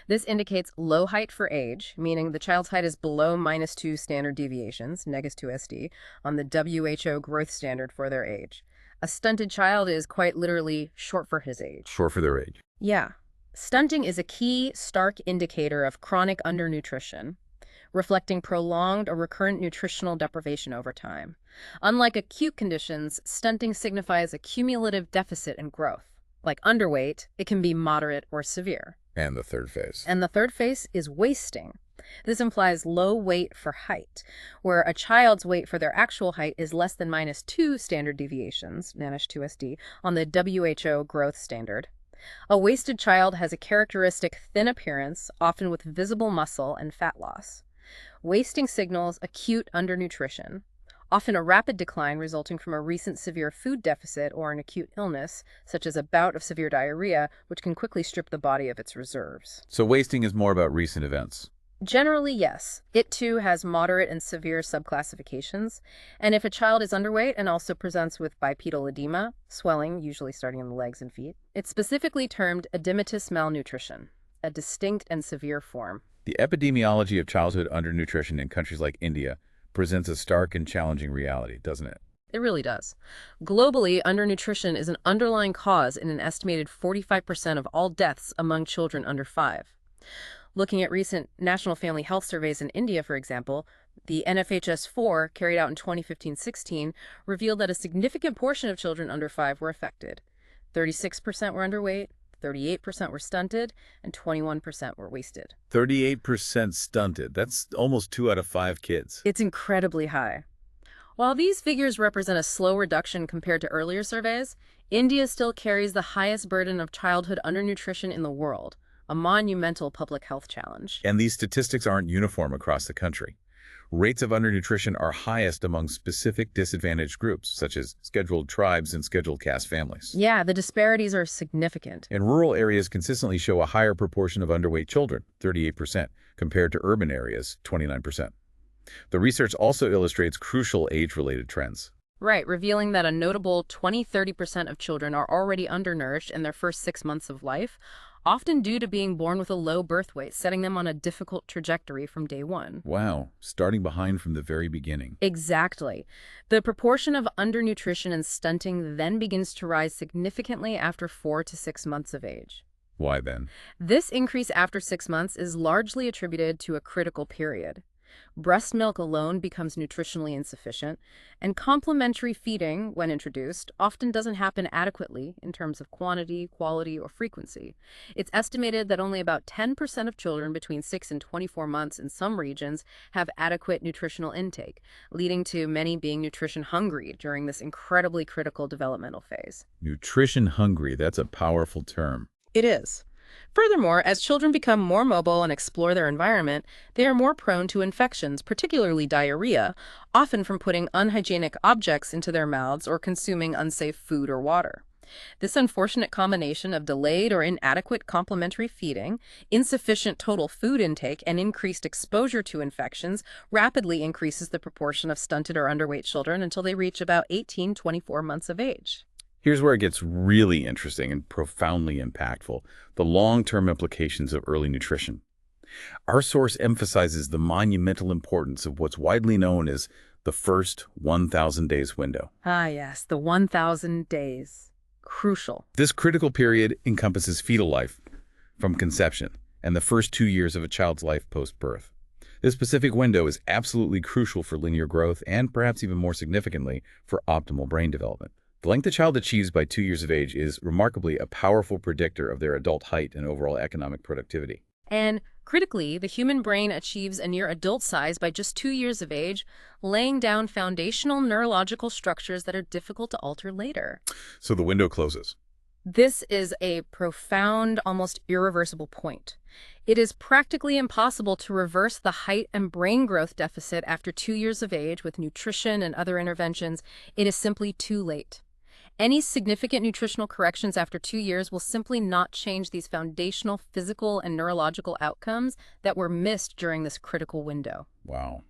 This indicates low height for age, meaning the child's height is below -2 standard deviations, -2 SD, on the WHO growth standard for their age. A stunted child is quite literally short for his age. Short for their age. Yeah. Stunting is a key, stark indicator of chronic undernutrition, reflecting prolonged or recurrent nutritional deprivation over time. Unlike acute conditions, stunting signifies a cumulative deficit in growth. Like underweight, it can be moderate or severe. And the third phase. And the third phase is wasting. This implies low weight for height, where a child's weight for their actual height is less than -2 standard deviations, -2 SD, on the WHO growth standard. A wasted child has a characteristic thin appearance, often with visible muscle and fat loss. Wasting signals acute undernutrition, often a rapid decline resulting from a recent severe food deficit or an acute illness, such as a bout of severe diarrhea, which can quickly strip the body of its reserves. So wasting is more about recent events. Generally, yes. It too has moderate and severe subclassifications. And if a child is underweight and also presents with bipedal edema, swelling, usually starting in the legs and feet, it's specifically termed edematous malnutrition, a distinct and severe form. The epidemiology of childhood undernutrition in countries like India presents a stark and challenging reality, doesn't it? It really does. Globally, undernutrition is an underlying cause in an estimated 45% of all deaths among children under 5. Looking at recent national family health surveys in India, for example, the NFHS-4, carried out in 2015-16, revealed that a significant portion of children under 5 were affected. 36% were underweight, 38% were stunted, and 21% were wasted. 38% stunted. That's almost 2 out of 5 kids. It's incredibly high. While these figures represent a slow reduction compared to earlier surveys, India still carries the highest burden of childhood undernutrition in the world, a monumental public health challenge. And these statistics aren't uniform across the country. Rates of undernutrition are highest among specific disadvantaged groups, such as scheduled tribes and scheduled caste families. Yeah, the disparities are significant. And rural areas consistently show a higher proportion of underweight children, 38%, compared to urban areas, 29%. The research also illustrates crucial age-related trends. Right, revealing that a notable 20–30% of children are already undernourished in their first 6 months of life, often due to being born with a low birth weight, setting them on a difficult trajectory from day one. Wow, starting behind from the very beginning. Exactly. The proportion of undernutrition and stunting then begins to rise significantly after 4 to 6 months of age. Why then? This increase after 6 months is largely attributed to a critical period. Breast milk alone becomes nutritionally insufficient, and complementary feeding, when introduced, often doesn't happen adequately in terms of quantity, quality, or frequency. It's estimated that only about 10% of children between 6 and 24 months in some regions have adequate nutritional intake, leading to many being nutrition hungry during this incredibly critical developmental phase. Nutrition hungry, that's a powerful term. It is. Furthermore, as children become more mobile and explore their environment, they are more prone to infections, particularly diarrhea, often from putting unhygienic objects into their mouths or consuming unsafe food or water. This unfortunate combination of delayed or inadequate complementary feeding, insufficient total food intake, and increased exposure to infections rapidly increases the proportion of stunted or underweight children until they reach about 18-24 months of age. Here's where it gets really interesting and profoundly impactful, the long-term implications of early nutrition. Our source emphasizes the monumental importance of what's widely known as the first 1,000 days window. Ah, yes, the 1,000 days. Crucial. This critical period encompasses fetal life from conception and the first 2 years of a child's life post-birth. This specific window is absolutely crucial for linear growth and perhaps even more significantly for optimal brain development. The length a child achieves by 2 years of age is remarkably a powerful predictor of their adult height and overall economic productivity. And critically, the human brain achieves a near adult size by just 2 years of age, laying down foundational neurological structures that are difficult to alter later. So the window closes. This is a profound, almost irreversible point. It is practically impossible to reverse the height and brain growth deficit after 2 years of age with nutrition and other interventions. It is simply too late. Any significant nutritional corrections after 2 years will simply not change these foundational physical and neurological outcomes that were missed during this critical window. Wow,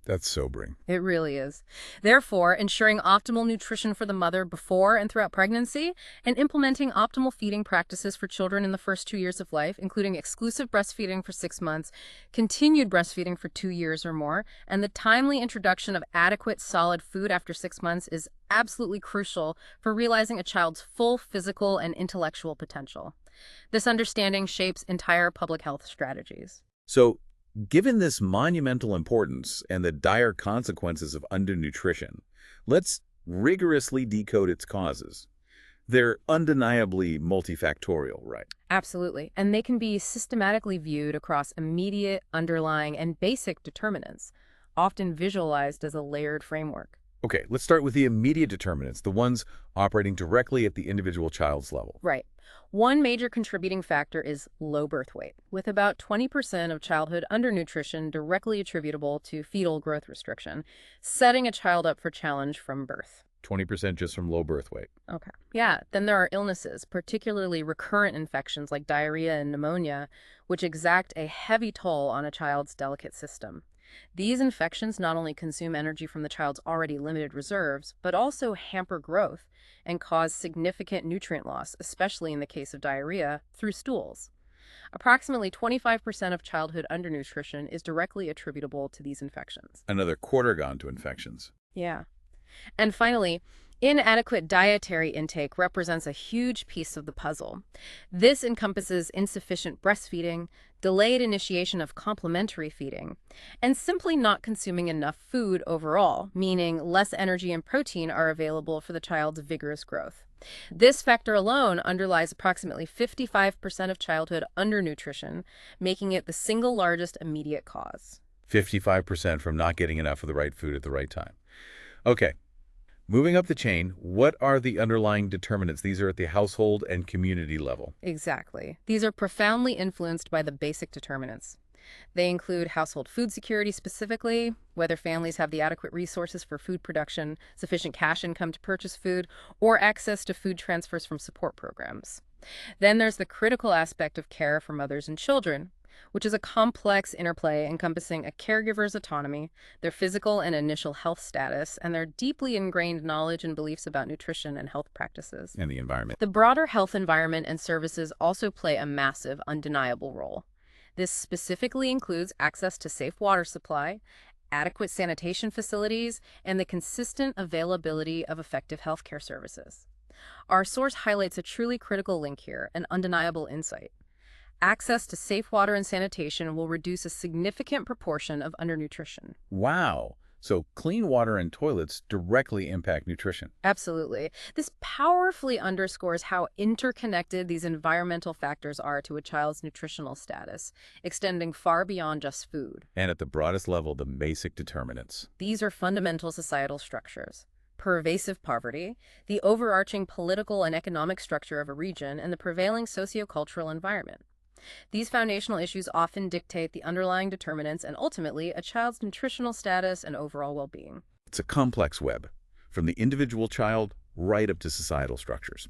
that's sobering. It really is. Therefore, ensuring optimal nutrition for the mother before and throughout pregnancy and implementing optimal feeding practices for children in the first 2 years of life, including exclusive breastfeeding for 6 months, continued breastfeeding for 2 years or more, and the timely introduction of adequate solid food after 6 months is absolutely crucial for realizing a child's full physical and intellectual potential. This understanding shapes entire public health strategies. So, given this monumental importance and the dire consequences of undernutrition, let's rigorously decode its causes. They're undeniably multifactorial, right? Absolutely. And they can be systematically viewed across immediate, underlying, and basic determinants, often visualized as a layered framework. Okay, let's start with the immediate determinants, the ones operating directly at the individual child's level. Right. One major contributing factor is low birth weight, with about 20% of childhood undernutrition directly attributable to fetal growth restriction, setting a child up for challenge from birth. 20% just from low birth weight. Okay. Yeah, then there are illnesses, particularly recurrent infections like diarrhea and pneumonia, which exact a heavy toll on a child's delicate system. These infections not only consume energy from the child's already limited reserves, but also hamper growth and cause significant nutrient loss, especially in the case of diarrhea, through stools. Approximately 25% of childhood undernutrition is directly attributable to these infections. Another quarter gone to infections. Yeah. And finally, inadequate dietary intake represents a huge piece of the puzzle. This encompasses insufficient breastfeeding, delayed initiation of complementary feeding, and simply not consuming enough food overall, meaning less energy and protein are available for the child's vigorous growth. This factor alone underlies approximately 55% of childhood undernutrition, making it the single largest immediate cause. 55% from not getting enough of the right food at the right time. Okay. Moving up the chain, what are the underlying determinants? These are at the household and community level. Exactly. These are profoundly influenced by the basic determinants. They include household food security specifically, whether families have the adequate resources for food production, sufficient cash income to purchase food, or access to food transfers from support programs. Then there's the critical aspect of care for mothers and children, which is a complex interplay encompassing a caregiver's autonomy, their physical and initial health status, and their deeply ingrained knowledge and beliefs about nutrition and health practices. And the environment. The broader health environment and services also play a massive, undeniable role. This specifically includes access to safe water supply, adequate sanitation facilities, and the consistent availability of effective healthcare services. Our source highlights a truly critical link here, an undeniable insight. Access to safe water and sanitation will reduce a significant proportion of undernutrition. Wow. So clean water and toilets directly impact nutrition. Absolutely. This powerfully underscores how interconnected these environmental factors are to a child's nutritional status, extending far beyond just food. And at the broadest level, the basic determinants. These are fundamental societal structures. Pervasive poverty, the overarching political and economic structure of a region, and the prevailing sociocultural environment. These foundational issues often dictate the underlying determinants and ultimately a child's nutritional status and overall well-being. It's a complex web, from the individual child right up to societal structures.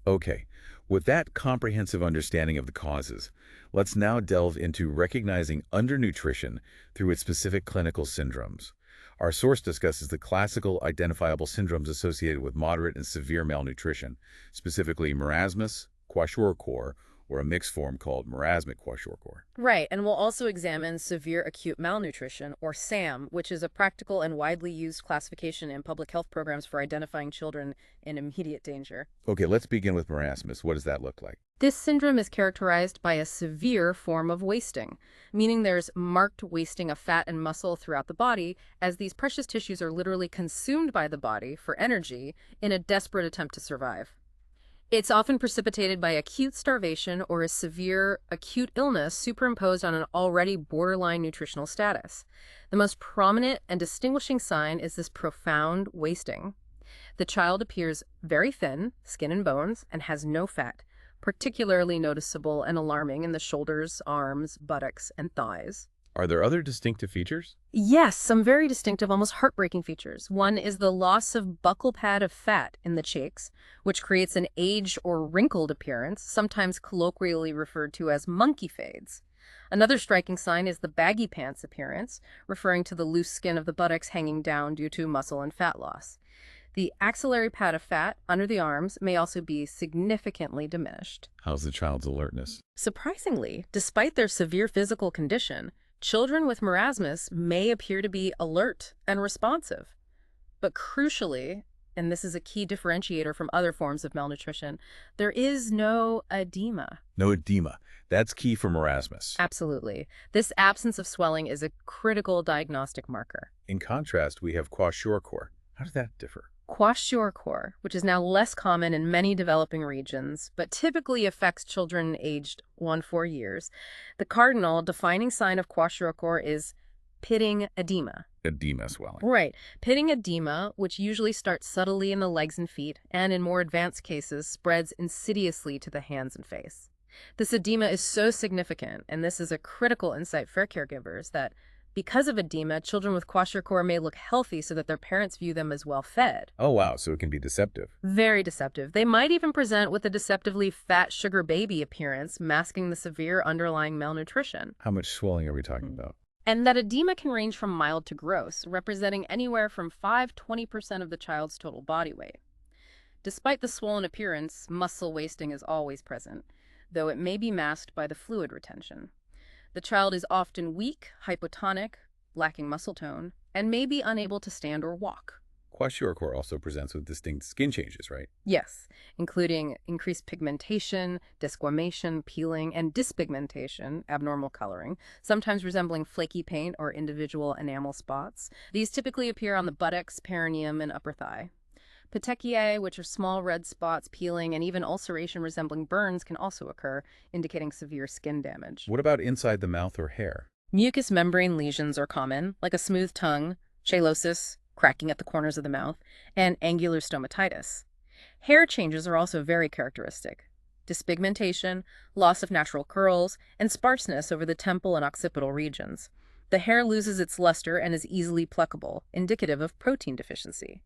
Okay, with that comprehensive understanding of the causes, let's now delve into recognizing undernutrition through its specific clinical syndromes. Our source discusses the classical identifiable syndromes associated with moderate and severe malnutrition, specifically marasmus, kwashiorkor, or a mixed form called marasmic kwashiorkor. Right, and we'll also examine severe acute malnutrition, or SAM, which is a practical and widely used classification in public health programs for identifying children in immediate danger. Okay, let's begin with marasmus. What does that look like? This syndrome is characterized by a severe form of wasting, meaning there's marked wasting of fat and muscle throughout the body, as these precious tissues are literally consumed by the body for energy in a desperate attempt to survive. It's often precipitated by acute starvation or a severe acute illness superimposed on an already borderline nutritional status. The most prominent and distinguishing sign is this profound wasting. The child appears very thin, skin and bones, and has no fat, particularly noticeable and alarming in the shoulders, arms, buttocks, and thighs. Are there other distinctive features? Yes, some very distinctive, almost heartbreaking features. One is the loss of buccal pad of fat in the cheeks, which creates an aged or wrinkled appearance, sometimes colloquially referred to as monkey fades. Another striking sign is the baggy pants appearance, referring to the loose skin of the buttocks hanging down due to muscle and fat loss. The axillary pad of fat under the arms may also be significantly diminished. How's the child's alertness? Surprisingly, despite their severe physical condition, children with marasmus may appear to be alert and responsive. But crucially, and this is a key differentiator from other forms of malnutrition, there is no edema. No edema. That's key for marasmus. Absolutely. This absence of swelling is a critical diagnostic marker. In contrast, we have kwashiorkor. How does that differ? Kwashiorkor, which is now less common in many developing regions, but typically affects children aged 1-4 years. The cardinal defining sign of kwashiorkor is pitting edema. Edema swelling. Right. Pitting edema, which usually starts subtly in the legs and feet, and in more advanced cases, spreads insidiously to the hands and face. This edema is so significant, and this is a critical insight for caregivers, that because of edema, children with kwashiorkor may look healthy so that their parents view them as well-fed. Oh, wow, so it can be deceptive. Very deceptive. They might even present with a deceptively fat sugar baby appearance, masking the severe underlying malnutrition. How much swelling are we talking about? And that edema can range from mild to gross, representing anywhere from 5–20% of the child's total body weight. Despite the swollen appearance, muscle wasting is always present, though it may be masked by the fluid retention. The child is often weak, hypotonic, lacking muscle tone, and may be unable to stand or walk. Kwashiorkor also presents with distinct skin changes, right? Yes, including increased pigmentation, desquamation, peeling, and dyspigmentation, abnormal coloring, sometimes resembling flaky paint or individual enamel spots. These typically appear on the buttocks, perineum, and upper thigh. Petechiae, which are small red spots, peeling, and even ulceration resembling burns, can also occur, indicating severe skin damage. What about inside the mouth or hair? Mucous membrane lesions are common, like a smooth tongue, cheilosis, cracking at the corners of the mouth, and angular stomatitis. Hair changes are also very characteristic. Dyspigmentation, loss of natural curls, and sparseness over the temple and occipital regions. The hair loses its luster and is easily pluckable, indicative of protein deficiency.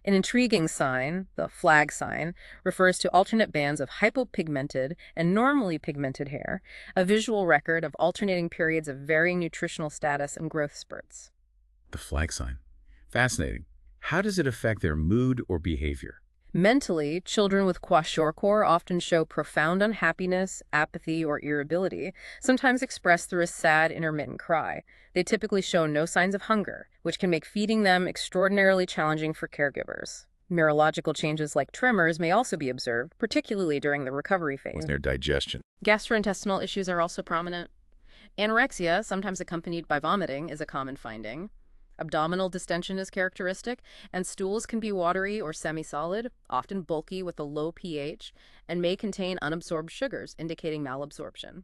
An intriguing sign, the flag sign, refers to alternate bands of hypopigmented and normally pigmented hair, a visual record of alternating periods of varying nutritional status and growth spurts. The flag sign. Fascinating. How does it affect their mood or behavior? Mentally, children with kwashiorkor often show profound unhappiness, apathy, or irritability, sometimes expressed through a sad, intermittent cry. They typically show no signs of hunger, which can make feeding them extraordinarily challenging for caregivers. Neurological changes like tremors may also be observed, particularly during the recovery phase. With their digestion. Gastrointestinal issues are also prominent. Anorexia, sometimes accompanied by vomiting, is a common finding. Abdominal distension is characteristic, and stools can be watery or semi-solid, often bulky with a low pH, and may contain unabsorbed sugars, indicating malabsorption.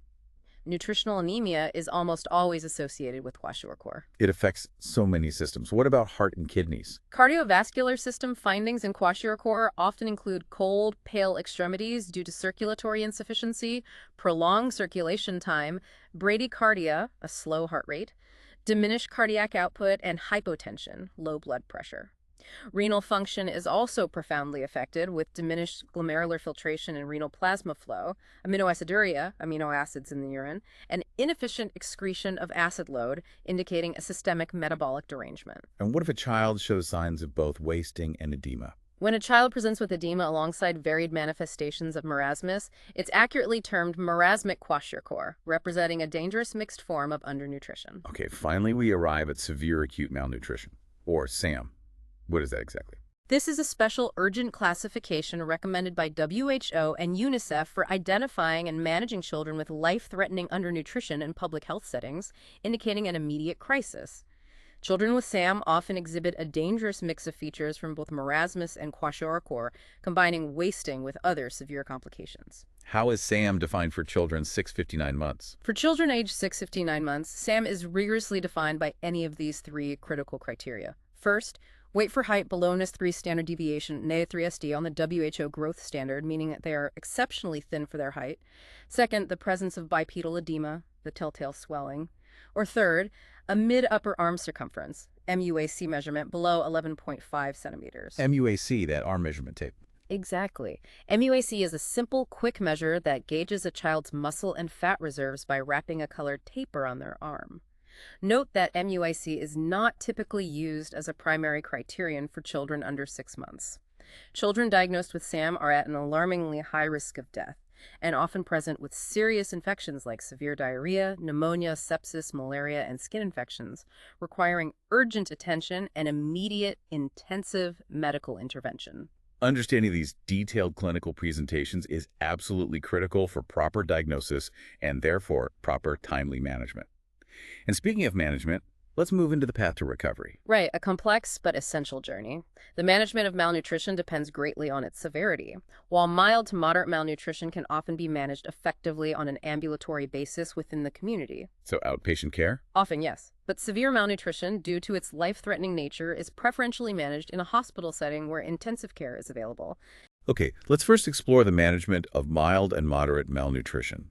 Nutritional anemia is almost always associated with kwashiorkor. It affects so many systems. What about heart and kidneys? Cardiovascular system findings in kwashiorkor often include cold, pale extremities due to circulatory insufficiency, prolonged circulation time, bradycardia, a slow heart rate, diminished cardiac output, and hypotension, low blood pressure. Renal function is also profoundly affected with diminished glomerular filtration and renal plasma flow, aminoaciduria, amino acids in the urine, and inefficient excretion of acid load, indicating a systemic metabolic derangement. And what if a child shows signs of both wasting and edema? When a child presents with edema alongside varied manifestations of marasmus, it's accurately termed marasmic kwashiorkor, representing a dangerous mixed form of undernutrition. Okay, finally we arrive at severe acute malnutrition, or SAM. What is that exactly? This is a special urgent classification recommended by WHO and UNICEF for identifying and managing children with life-threatening undernutrition in public health settings, indicating an immediate crisis. Children with SAM often exhibit a dangerous mix of features from both marasmus and kwashiorkor, combining wasting with other severe complications. How is SAM defined for children 6-59 months? For children aged 6-59 months, SAM is rigorously defined by any of these three critical criteria. First, weight for height below NIS3 standard deviation, NA3SD, on the WHO growth standard, meaning that they are exceptionally thin for their height. Second, the presence of bipedal edema, the telltale swelling. Or third, a mid-upper arm circumference, MUAC measurement, below 11.5 centimeters. MUAC, that arm measurement tape. Exactly. MUAC is a simple, quick measure that gauges a child's muscle and fat reserves by wrapping a colored tape around their arm. Note that MUAC is not typically used as a primary criterion for children under 6 months. Children diagnosed with SAM are at an alarmingly high risk of death, and often present with serious infections like severe diarrhea, pneumonia, sepsis, malaria, and skin infections, requiring urgent attention and immediate, intensive medical intervention. Understanding these detailed clinical presentations is absolutely critical for proper diagnosis and therefore proper timely management. And speaking of management, let's move into the path to recovery. Right, a complex but essential journey. The management of malnutrition depends greatly on its severity. While mild to moderate malnutrition can often be managed effectively on an ambulatory basis within the community. So outpatient care? Often, yes. But severe malnutrition, due to its life-threatening nature, is preferentially managed in a hospital setting where intensive care is available. Okay, let's first explore the management of mild and moderate malnutrition.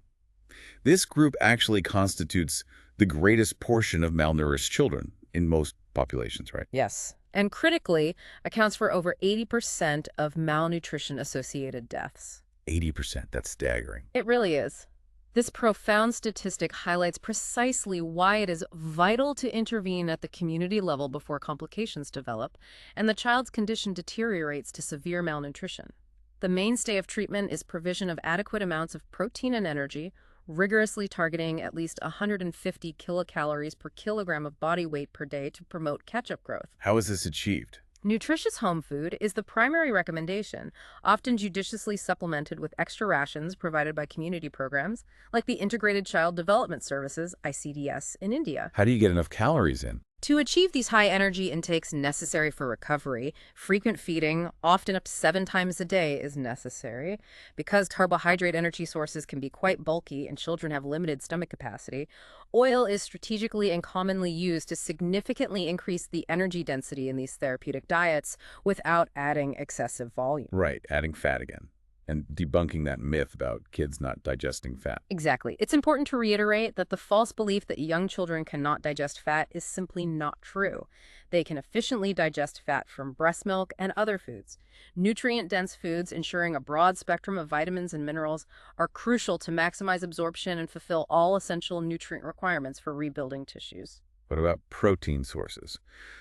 This group actually constitutes the greatest portion of malnourished children in most populations, right? Yes. And critically, accounts for over 80% of malnutrition-associated deaths. 80%, that's staggering. It really is. This profound statistic highlights precisely why it is vital to intervene at the community level before complications develop and the child's condition deteriorates to severe malnutrition. The mainstay of treatment is provision of adequate amounts of protein and energy, rigorously targeting at least 150 kilocalories per kilogram of body weight per day to promote catch-up growth. How is this achieved? Nutritious home food is the primary recommendation, often judiciously supplemented with extra rations provided by community programs, like the Integrated Child Development Services, ICDS, in India. How do you get enough calories in? To achieve these high energy intakes necessary for recovery, frequent feeding, often up to 7 times a day, is necessary. Because carbohydrate energy sources can be quite bulky and children have limited stomach capacity, oil is strategically and commonly used to significantly increase the energy density in these therapeutic diets without adding excessive volume. Right, adding fat again. And debunking that myth about kids not digesting fat. Exactly. It's important to reiterate that the false belief that young children cannot digest fat is simply not true. They can efficiently digest fat from breast milk and other foods. Nutrient-dense foods, ensuring a broad spectrum of vitamins and minerals, are crucial to maximize absorption and fulfill all essential nutrient requirements for rebuilding tissues. What about protein sources?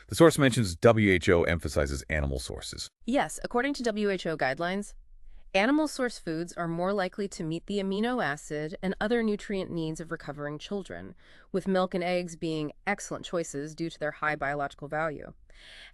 The source mentions WHO emphasizes animal sources. Yes, according to WHO guidelines, animal source foods are more likely to meet the amino acid and other nutrient needs of recovering children, with milk and eggs being excellent choices due to their high biological value.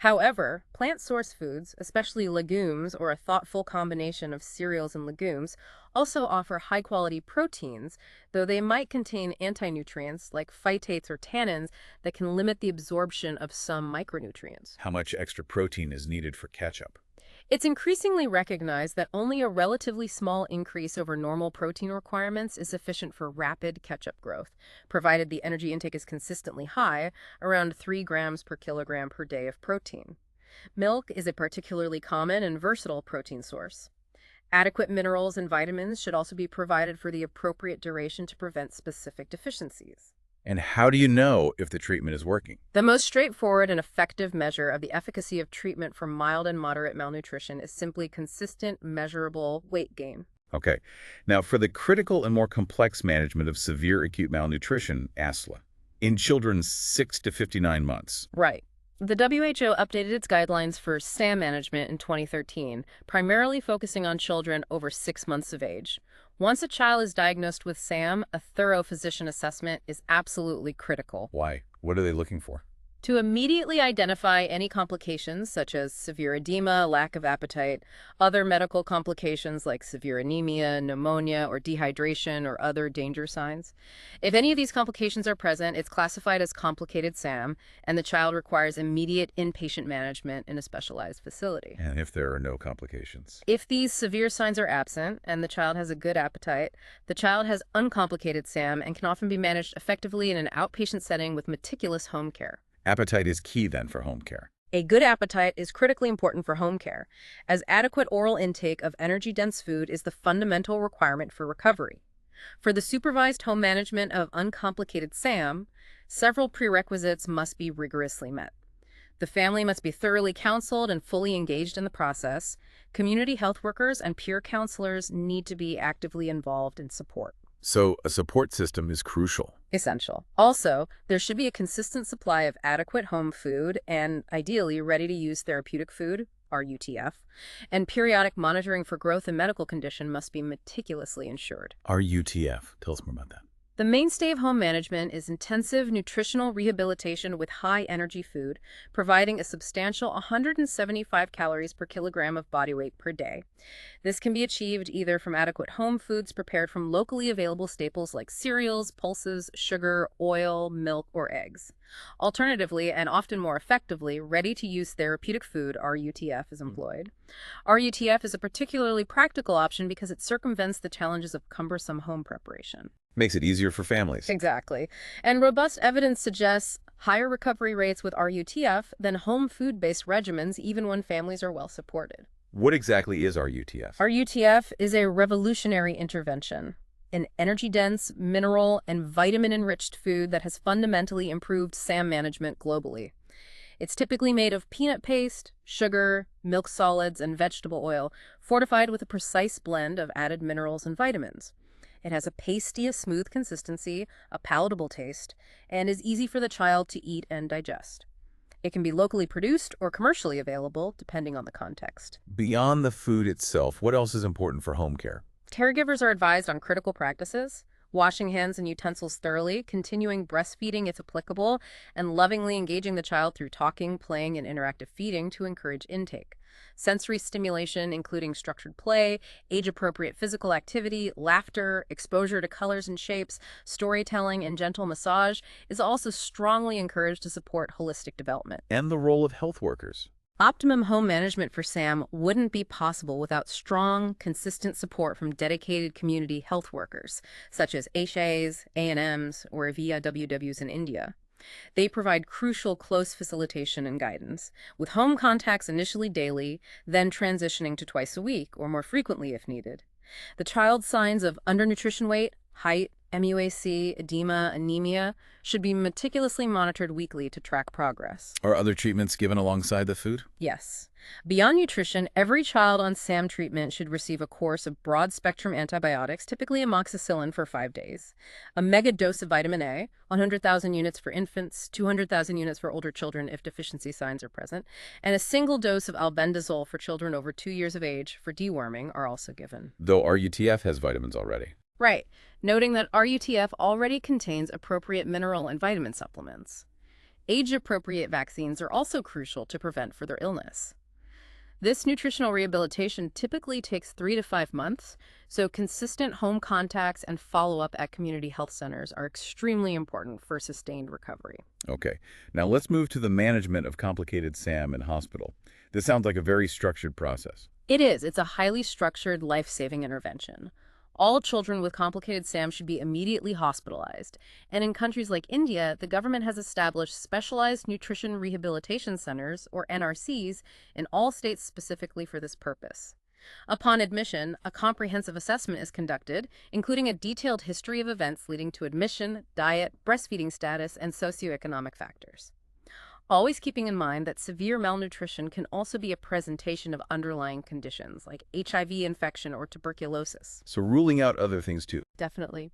However, plant source foods, especially legumes or a thoughtful combination of cereals and legumes, also offer high-quality proteins, though they might contain anti-nutrients like phytates or tannins that can limit the absorption of some micronutrients. How much extra protein is needed for catch-up? It's increasingly recognized that only a relatively small increase over normal protein requirements is sufficient for rapid catch-up growth, provided the energy intake is consistently high, around 3 grams per kilogram per day of protein. Milk is a particularly common and versatile protein source. Adequate minerals and vitamins should also be provided for the appropriate duration to prevent specific deficiencies. And how do you know if the treatment is working? The most straightforward and effective measure of the efficacy of treatment for mild and moderate malnutrition is simply consistent, measurable weight gain. Okay. Now, for the critical and more complex management of severe acute malnutrition, ASLA, in children 6 to 59 months. Right. The WHO updated its guidelines for SAM management in 2013, primarily focusing on children over 6 months of age. Once a child is diagnosed with SAM, a thorough physician assessment is absolutely critical. Why? What are they looking for? To immediately identify any complications such as severe edema, lack of appetite, other medical complications like severe anemia, pneumonia, or dehydration, or other danger signs. If any of these complications are present, it's classified as complicated SAM, and the child requires immediate inpatient management in a specialized facility. And if there are no complications? If these severe signs are absent and the child has a good appetite, the child has uncomplicated SAM and can often be managed effectively in an outpatient setting with meticulous home care. Appetite is key then for home care. A good appetite is critically important for home care, as adequate oral intake of energy-dense food is the fundamental requirement for recovery. For the supervised home management of uncomplicated SAM, several prerequisites must be rigorously met. The family must be thoroughly counseled and fully engaged in the process. Community health workers and peer counselors need to be actively involved in support. So a support system is crucial. Essential. Also, there should be a consistent supply of adequate home food and, ideally, ready-to-use therapeutic food, RUTF, and periodic monitoring for growth and medical condition must be meticulously ensured. RUTF. Tell us more about that. The mainstay of home management is intensive nutritional rehabilitation with high-energy food, providing a substantial 175 calories per kilogram of body weight per day. This can be achieved either from adequate home foods prepared from locally available staples like cereals, pulses, sugar, oil, milk, or eggs. Alternatively, and often more effectively, ready-to-use therapeutic food, RUTF, is employed. RUTF is a particularly practical option because it circumvents the challenges of cumbersome home preparation. Makes it easier for families. Exactly. And robust evidence suggests higher recovery rates with RUTF than home food-based regimens, even when families are well supported. What exactly is RUTF? RUTF is a revolutionary intervention, an energy-dense, mineral, and vitamin-enriched food that has fundamentally improved SAM management globally. It's typically made of peanut paste, sugar, milk solids, and vegetable oil, fortified with a precise blend of added minerals and vitamins. It has a pasty, smooth consistency, a palatable taste, and is easy for the child to eat and digest. It can be locally produced or commercially available, depending on the context. Beyond the food itself, what else is important for home care? Caregivers are advised on critical practices: washing hands and utensils thoroughly, continuing breastfeeding if applicable, and lovingly engaging the child through talking, playing, and interactive feeding to encourage intake. Sensory stimulation, including structured play, age-appropriate physical activity, laughter, exposure to colors and shapes, storytelling, and gentle massage, is also strongly encouraged to support holistic development. And the role of health workers. Optimum home management for SAM wouldn't be possible without strong, consistent support from dedicated community health workers, such as HAs, A&Ms, or VIWWs in India. They provide crucial close facilitation and guidance, with home contacts initially daily, then transitioning to twice a week, or more frequently if needed. The child's signs of undernutrition weight, height, MUAC, edema, anemia should be meticulously monitored weekly to track progress. Are other treatments given alongside the food? Yes. Beyond nutrition, every child on SAM treatment should receive a course of broad-spectrum antibiotics, typically amoxicillin, for 5 days, a mega dose of vitamin A, 100,000 units for infants, 200,000 units for older children if deficiency signs are present, and a single dose of albendazole for children over 2 years of age for deworming are also given. Though RUTF has vitamins already. Right, noting that RUTF already contains appropriate mineral and vitamin supplements. Age-appropriate vaccines are also crucial to prevent further illness. This nutritional rehabilitation typically takes 3 to 5 months, so consistent home contacts and follow-up at community health centers are extremely important for sustained recovery. Okay, now let's move to the management of complicated SAM in hospital. This sounds like a very structured process. It is. It's a highly structured, life-saving intervention. All children with complicated SAM should be immediately hospitalized. And in countries like India, the government has established specialized nutrition rehabilitation centers, or NRCs, in all states specifically for this purpose. Upon admission, a comprehensive assessment is conducted, including a detailed history of events leading to admission, diet, breastfeeding status, and socioeconomic factors. Always keeping in mind that severe malnutrition can also be a presentation of underlying conditions like HIV infection or tuberculosis. So ruling out other things too. Definitely.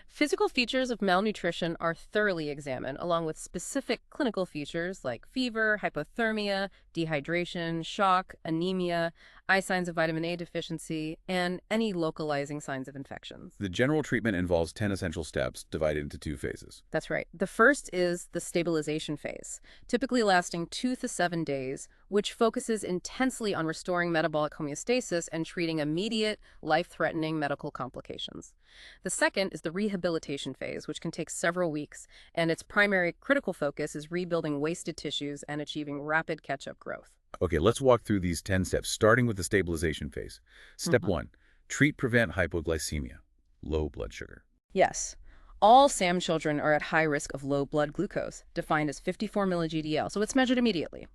Physical features of malnutrition are thoroughly examined, along with specific clinical features like fever, hypothermia, dehydration, shock, anemia, eye signs of vitamin A deficiency, and any localizing signs of infections. The general treatment involves 10 essential steps divided into 2 phases. That's right. The first is the stabilization phase, typically lasting 2 to 7 days, which focuses intensely on restoring metabolic homeostasis and treating immediate, life-threatening medical complications. The second is the rehabilitation phase, which can take several weeks, and its primary critical focus is rebuilding wasted tissues and achieving rapid catch-up growth. Okay, let's walk through these 10 steps, starting with the stabilization phase. Step 1, treat prevent hypoglycemia, low blood sugar. Yes. All SAM children are at high risk of low blood glucose, defined as 54 milli-GDL, so it's measured immediately.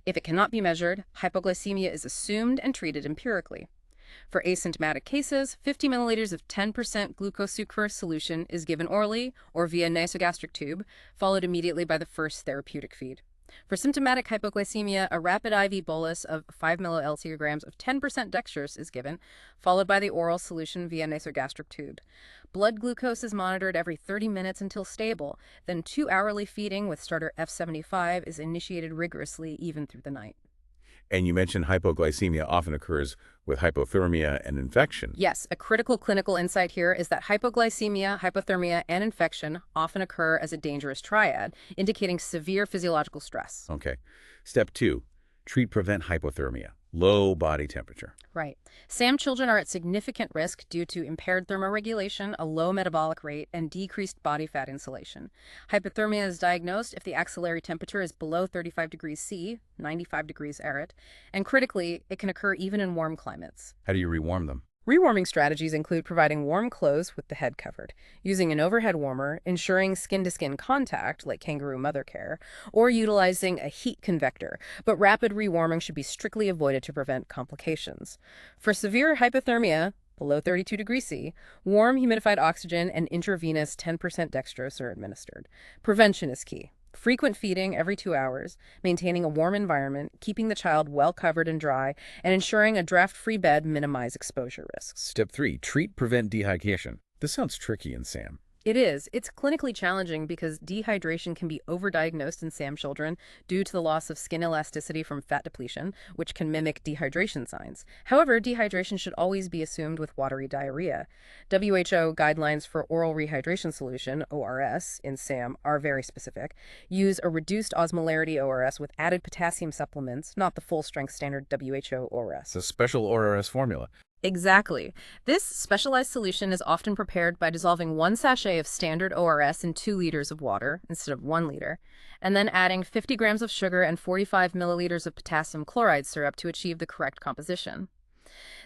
If it cannot be measured, hypoglycemia is assumed and treated empirically. For asymptomatic cases, 50 milliliters of 10% glucose sucrose solution is given orally or via nasogastric tube, followed immediately by the first therapeutic feed. For symptomatic hypoglycemia, a rapid IV bolus of 5 milliliters of 10% dextrose is given, followed by the oral solution via nasogastric tube. Blood glucose is monitored every 30 minutes until stable, then 2-hourly feeding with starter F75 is initiated rigorously even through the night. And you mentioned hypoglycemia often occurs with hypothermia and infection. Yes, a critical clinical insight here is that hypoglycemia, hypothermia, and infection often occur as a dangerous triad, indicating severe physiological stress. Okay. Step 2, treat prevent hypothermia, low body temperature. Right. SAM children are at significant risk due to impaired thermoregulation, a low metabolic rate, and decreased body fat insulation. Hypothermia is diagnosed if the axillary temperature is below 35 degrees C, 95 degrees arid, and critically, it can occur even in warm climates. How do you rewarm them? Rewarming strategies include providing warm clothes with the head covered, using an overhead warmer, ensuring skin-to-skin contact, like kangaroo mother care, or utilizing a heat convector, but rapid rewarming should be strictly avoided to prevent complications. For severe hypothermia, below 32 degrees C, warm humidified oxygen and intravenous 10% dextrose are administered. Prevention is key. Frequent feeding every 2 hours, maintaining a warm environment, keeping the child well covered and dry, and ensuring a draft-free bed minimize exposure risks. Step 3, treat prevent dehydration. This sounds tricky in SAM. It is. It's clinically challenging because dehydration can be overdiagnosed in SAM children due to the loss of skin elasticity from fat depletion, which can mimic dehydration signs. However, dehydration should always be assumed with watery diarrhea. WHO guidelines for oral rehydration solution, ORS, in SAM are very specific. Use a reduced osmolarity ORS with added potassium supplements, not the full-strength standard WHO ORS. It's a special ORS formula. Exactly. This specialized solution is often prepared by dissolving 1 sachet of standard ORS in 2 liters of water instead of 1 liter, and then adding 50 grams of sugar and 45 milliliters of potassium chloride syrup to achieve the correct composition.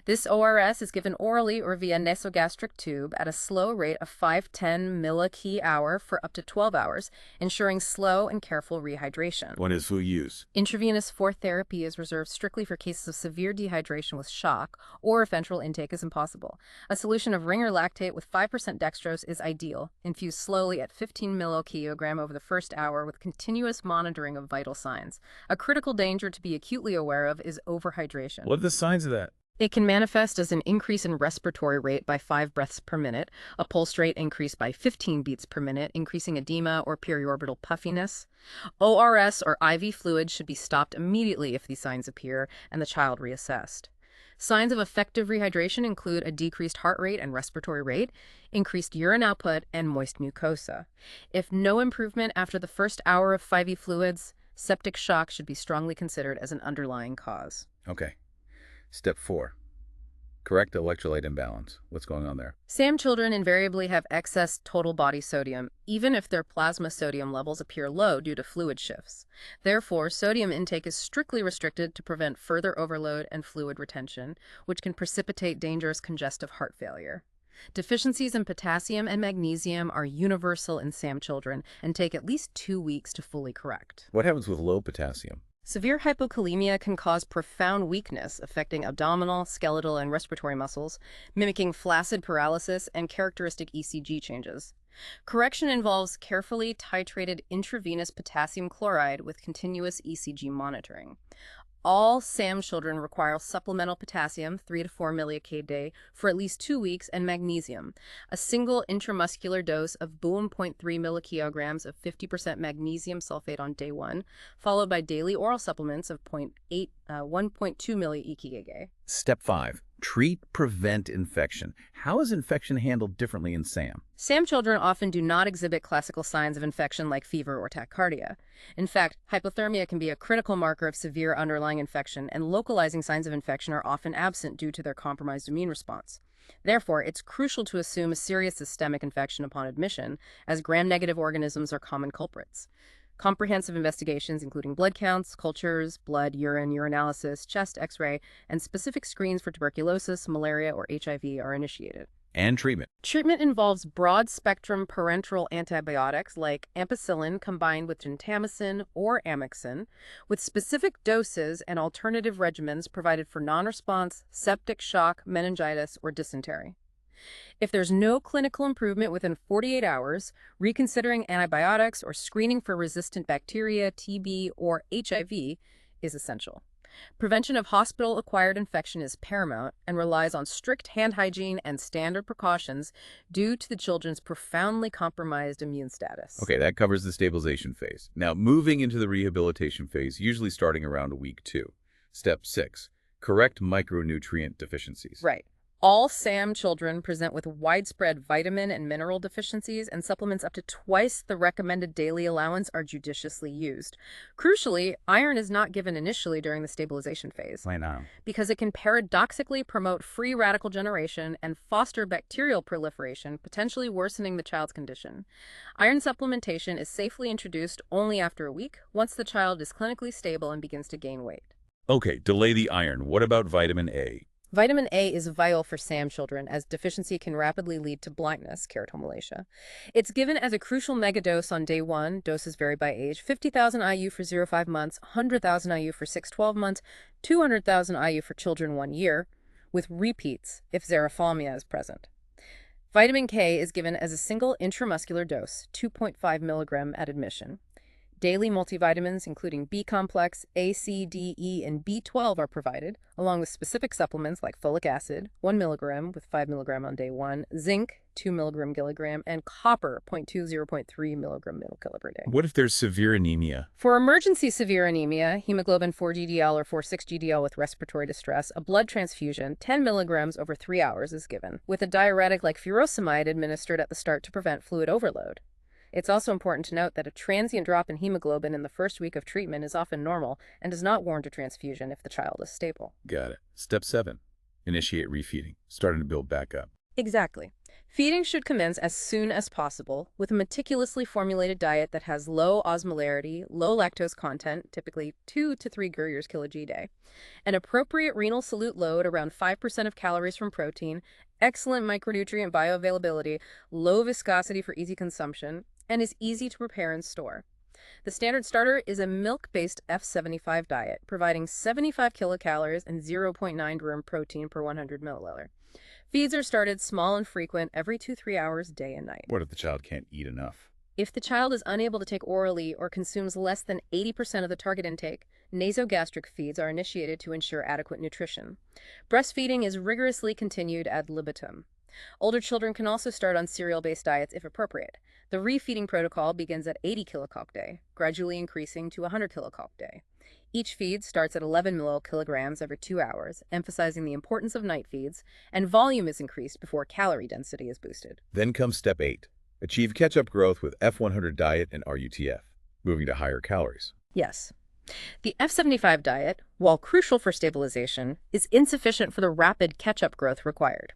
This ORS is given orally or via nasogastric tube at a slow rate of 5-10 milli-key-hour for up to 12 hours, ensuring slow and careful rehydration. When is food use? Intravenous fourth therapy is reserved strictly for cases of severe dehydration with shock or if enteral intake is impossible. A solution of ringer lactate with 5% dextrose is ideal, infused slowly at 15 milli-kilogram over the first hour with continuous monitoring of vital signs. A critical danger to be acutely aware of is overhydration. What are the signs of that? It can manifest as an increase in respiratory rate by 5 breaths per minute, a pulse rate increase by 15 beats per minute, increasing edema or periorbital puffiness. ORS or IV fluid should be stopped immediately if these signs appear and the child reassessed. Signs of effective rehydration include a decreased heart rate and respiratory rate, increased urine output, and moist mucosa. If no improvement after the first hour of IV fluids, septic shock should be strongly considered as an underlying cause. Okay. Step 4, correct electrolyte imbalance. What's going on there? SAM children invariably have excess total body sodium, even if their plasma sodium levels appear low due to fluid shifts. Therefore, sodium intake is strictly restricted to prevent further overload and fluid retention, which can precipitate dangerous congestive heart failure. Deficiencies in potassium and magnesium are universal in SAM children and take at least 2 weeks to fully correct. What happens with low potassium? Severe hypokalemia can cause profound weakness, affecting abdominal, skeletal, and respiratory muscles, mimicking flaccid paralysis and characteristic ECG changes. Correction involves carefully titrated intravenous potassium chloride with continuous ECG monitoring. All SAM children require supplemental potassium, 3 to 4 millikA day, for at least 2 weeks, and magnesium. A single intramuscular dose of boom 0.3 millikilograms of 50% magnesium sulfate on day 1, followed by daily oral supplements of 1.2 millikA. Step 5. Treat, prevent infection. How is infection handled differently in SAM? SAM children often do not exhibit classical signs of infection like fever or tachycardia. In fact, hypothermia can be a critical marker of severe underlying infection, and localizing signs of infection are often absent due to their compromised immune response. Therefore, it's crucial to assume a serious systemic infection upon admission, as gram-negative organisms are common culprits. Comprehensive investigations, including blood counts, cultures, blood, urine, urinalysis, chest X-ray, and specific screens for tuberculosis, malaria, or HIV are initiated. And treatment. Treatment involves broad-spectrum parenteral antibiotics like ampicillin combined with gentamicin or Amixin, with specific doses and alternative regimens provided for non-response, septic shock, meningitis, or dysentery. If there's no clinical improvement within 48 hours, reconsidering antibiotics or screening for resistant bacteria, TB, or HIV is essential. Prevention of hospital-acquired infection is paramount and relies on strict hand hygiene and standard precautions due to the children's profoundly compromised immune status. Okay, that covers the stabilization phase. Now, moving into the rehabilitation phase, usually starting around week 2. Step 6. Correct micronutrient deficiencies. Right. All SAM children present with widespread vitamin and mineral deficiencies, and supplements up to twice the recommended daily allowance are judiciously used. Crucially, iron is not given initially during the stabilization phase. Why not? Because it can paradoxically promote free radical generation and foster bacterial proliferation, potentially worsening the child's condition. Iron supplementation is safely introduced only after a week, once the child is clinically stable and begins to gain weight. Okay, delay the iron. What about vitamin A? Vitamin A is vital for SAM children, as deficiency can rapidly lead to blindness, keratomalacia. It's given as a crucial megadose on day 1. Doses vary by age: 50,000 IU for 0 to 5 months, 100,000 IU for 6 to 12 months, 200,000 IU for children 1 year, with repeats if xerophthalmia is present. Vitamin K is given as a single intramuscular dose, 2.5 milligram at admission. Daily multivitamins, including B-complex, A, C, D, E, and B12 are provided, along with specific supplements like folic acid, 1 milligram with 5 milligram on day 1, zinc, 2 milligram kilogram, and copper, 0.20.3 milligram milliliter per day. What if there's severe anemia? For emergency severe anemia, hemoglobin 4-GDL or 4,6-GDL with respiratory distress, a blood transfusion, 10 milligrams over 3 hours is given, with a diuretic like furosemide administered at the start to prevent fluid overload. It's also important to note that a transient drop in hemoglobin in the first week of treatment is often normal and does not warrant a transfusion if the child is stable. Got it. Step 7. Initiate refeeding, starting to build back up. Exactly. Feeding should commence as soon as possible with a meticulously formulated diet that has low osmolarity, low lactose content, typically 2 to 3 grams kg day, an appropriate renal solute load around 5% of calories from protein, excellent micronutrient bioavailability, low viscosity for easy consumption, and is easy to prepare and store. The standard starter is a milk-based F75 diet, providing 75 kilocalories and 0.9 gram protein per 100 milliliter. Feeds are started small and frequent every 2-3 hours, day and night. What if the child can't eat enough? If the child is unable to take orally or consumes less than 80% of the target intake, nasogastric feeds are initiated to ensure adequate nutrition. Breastfeeding is rigorously continued ad libitum. Older children can also start on cereal-based diets if appropriate. The refeeding protocol begins at 80 kilocal day, gradually increasing to 100 kilocal day. Each feed starts at 11 kilograms every 2 hours, emphasizing the importance of night feeds, and volume is increased before calorie density is boosted. Then comes step 8. Achieve catch-up growth with F100 diet and RUTF, moving to higher calories. Yes. The F75 diet, while crucial for stabilization, is insufficient for the rapid catch-up growth required.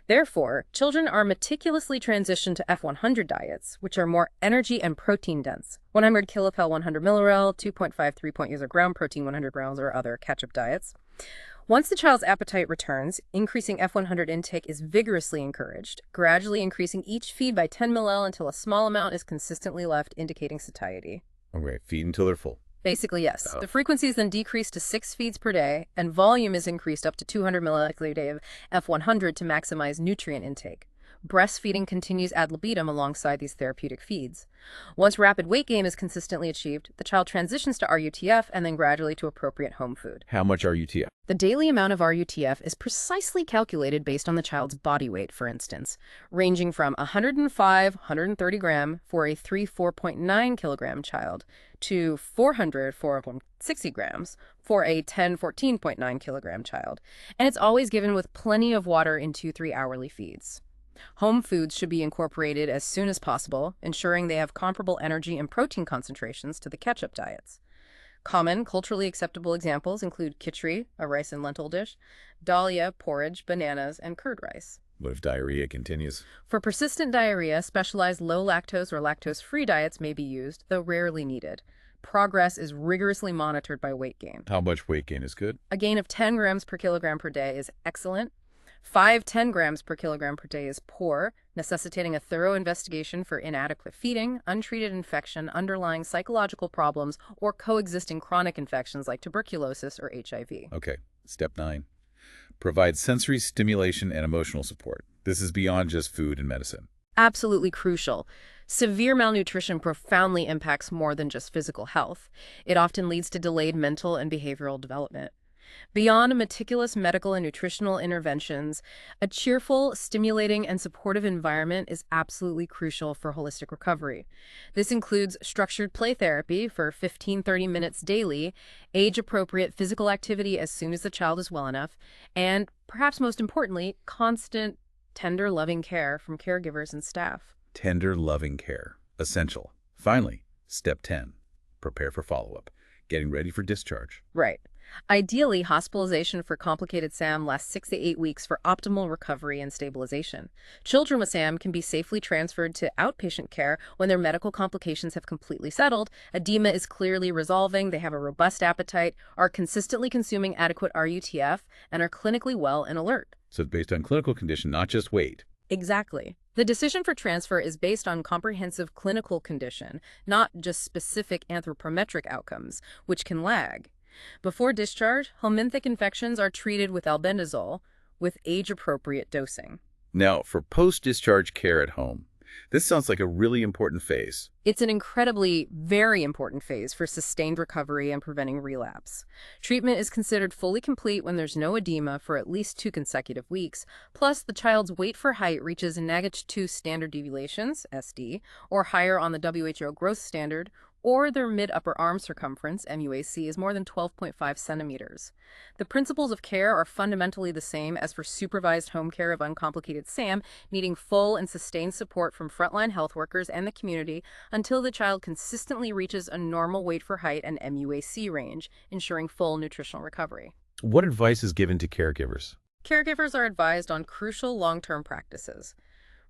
Therefore, children are meticulously transitioned to F100 diets, which are more energy and protein dense. 100 kilopel 100 millirel, 2.53 ground protein 100 grams, or other catch-up diets. Once the child's appetite returns, increasing F100 intake is vigorously encouraged, gradually increasing each feed by 10 ml until a small amount is consistently left, indicating satiety. Okay, feed until they're full. Basically, yes. Oh, The frequency is then decreased to 6 feeds per day, and volume is increased up to 200 milliliters a day of F100 to maximize nutrient intake. Breastfeeding continues ad libitum alongside these therapeutic feeds. Once rapid weight gain is consistently achieved, the child transitions to RUTF and then gradually to appropriate home food. how much are UTF? The daily amount of RUTF is precisely calculated based on the child's body weight, for instance, ranging from 130 gram for a 4.9 kilogram child to 460 grams for a 14.9 kilogram child. And it's always given with plenty of water in 2-3 hourly feeds. Home foods should be incorporated as soon as possible, ensuring they have comparable energy and protein concentrations to the catch-up diets. Common, culturally acceptable examples include khichdi, a rice and lentil dish, dalia, porridge, bananas, and curd rice. What if diarrhea continues? For persistent diarrhea, specialized low-lactose or lactose-free diets may be used, though rarely needed. Progress is rigorously monitored by weight gain. How much weight gain is good? A gain of 10 grams per kilogram per day is excellent. 5-10 grams per kilogram per day is poor, necessitating a thorough investigation for inadequate feeding, untreated infection, underlying psychological problems, or coexisting chronic infections like tuberculosis or HIV. Okay, step 9. Provide sensory stimulation and emotional support. This is beyond just food and medicine. Absolutely crucial. Severe malnutrition profoundly impacts more than just physical health. It often leads to delayed mental and behavioral development. Beyond meticulous medical and nutritional interventions, a cheerful, stimulating, and supportive environment is absolutely crucial for holistic recovery. This includes structured play therapy for 15-30 minutes daily, age-appropriate physical activity as soon as the child is well enough, and, perhaps most importantly, constant, tender, loving care from caregivers and staff. Tender, loving care. Essential. Finally, step 10. Prepare for follow-up. Getting ready for discharge. Right. Ideally, hospitalization for complicated SAM lasts 6 to 8 weeks for optimal recovery and stabilization. Children with SAM can be safely transferred to outpatient care when their medical complications have completely settled, edema is clearly resolving, they have a robust appetite, are consistently consuming adequate RUTF, and are clinically well and alert. So it's based on clinical condition, not just weight. Exactly. The decision for transfer is based on comprehensive clinical condition, not just specific anthropometric outcomes, which can lag. Before discharge, helminthic infections are treated with albendazole with age-appropriate dosing. Now, for post-discharge care at home, this sounds like a really important phase. It's an incredibly, very important phase for sustained recovery and preventing relapse. Treatment is considered fully complete when there's no edema for at least 2 consecutive weeks, plus the child's weight for height reaches NAGH2 standard deviations, SD, or higher on the WHO growth standard, or their mid-upper arm circumference, MUAC, is more than 12.5 centimeters. The principles of care are fundamentally the same as for supervised home care of uncomplicated SAM, needing full and sustained support from frontline health workers and the community until the child consistently reaches a normal weight for height and MUAC range, ensuring full nutritional recovery. What advice is given to caregivers? Caregivers are advised on crucial long-term practices: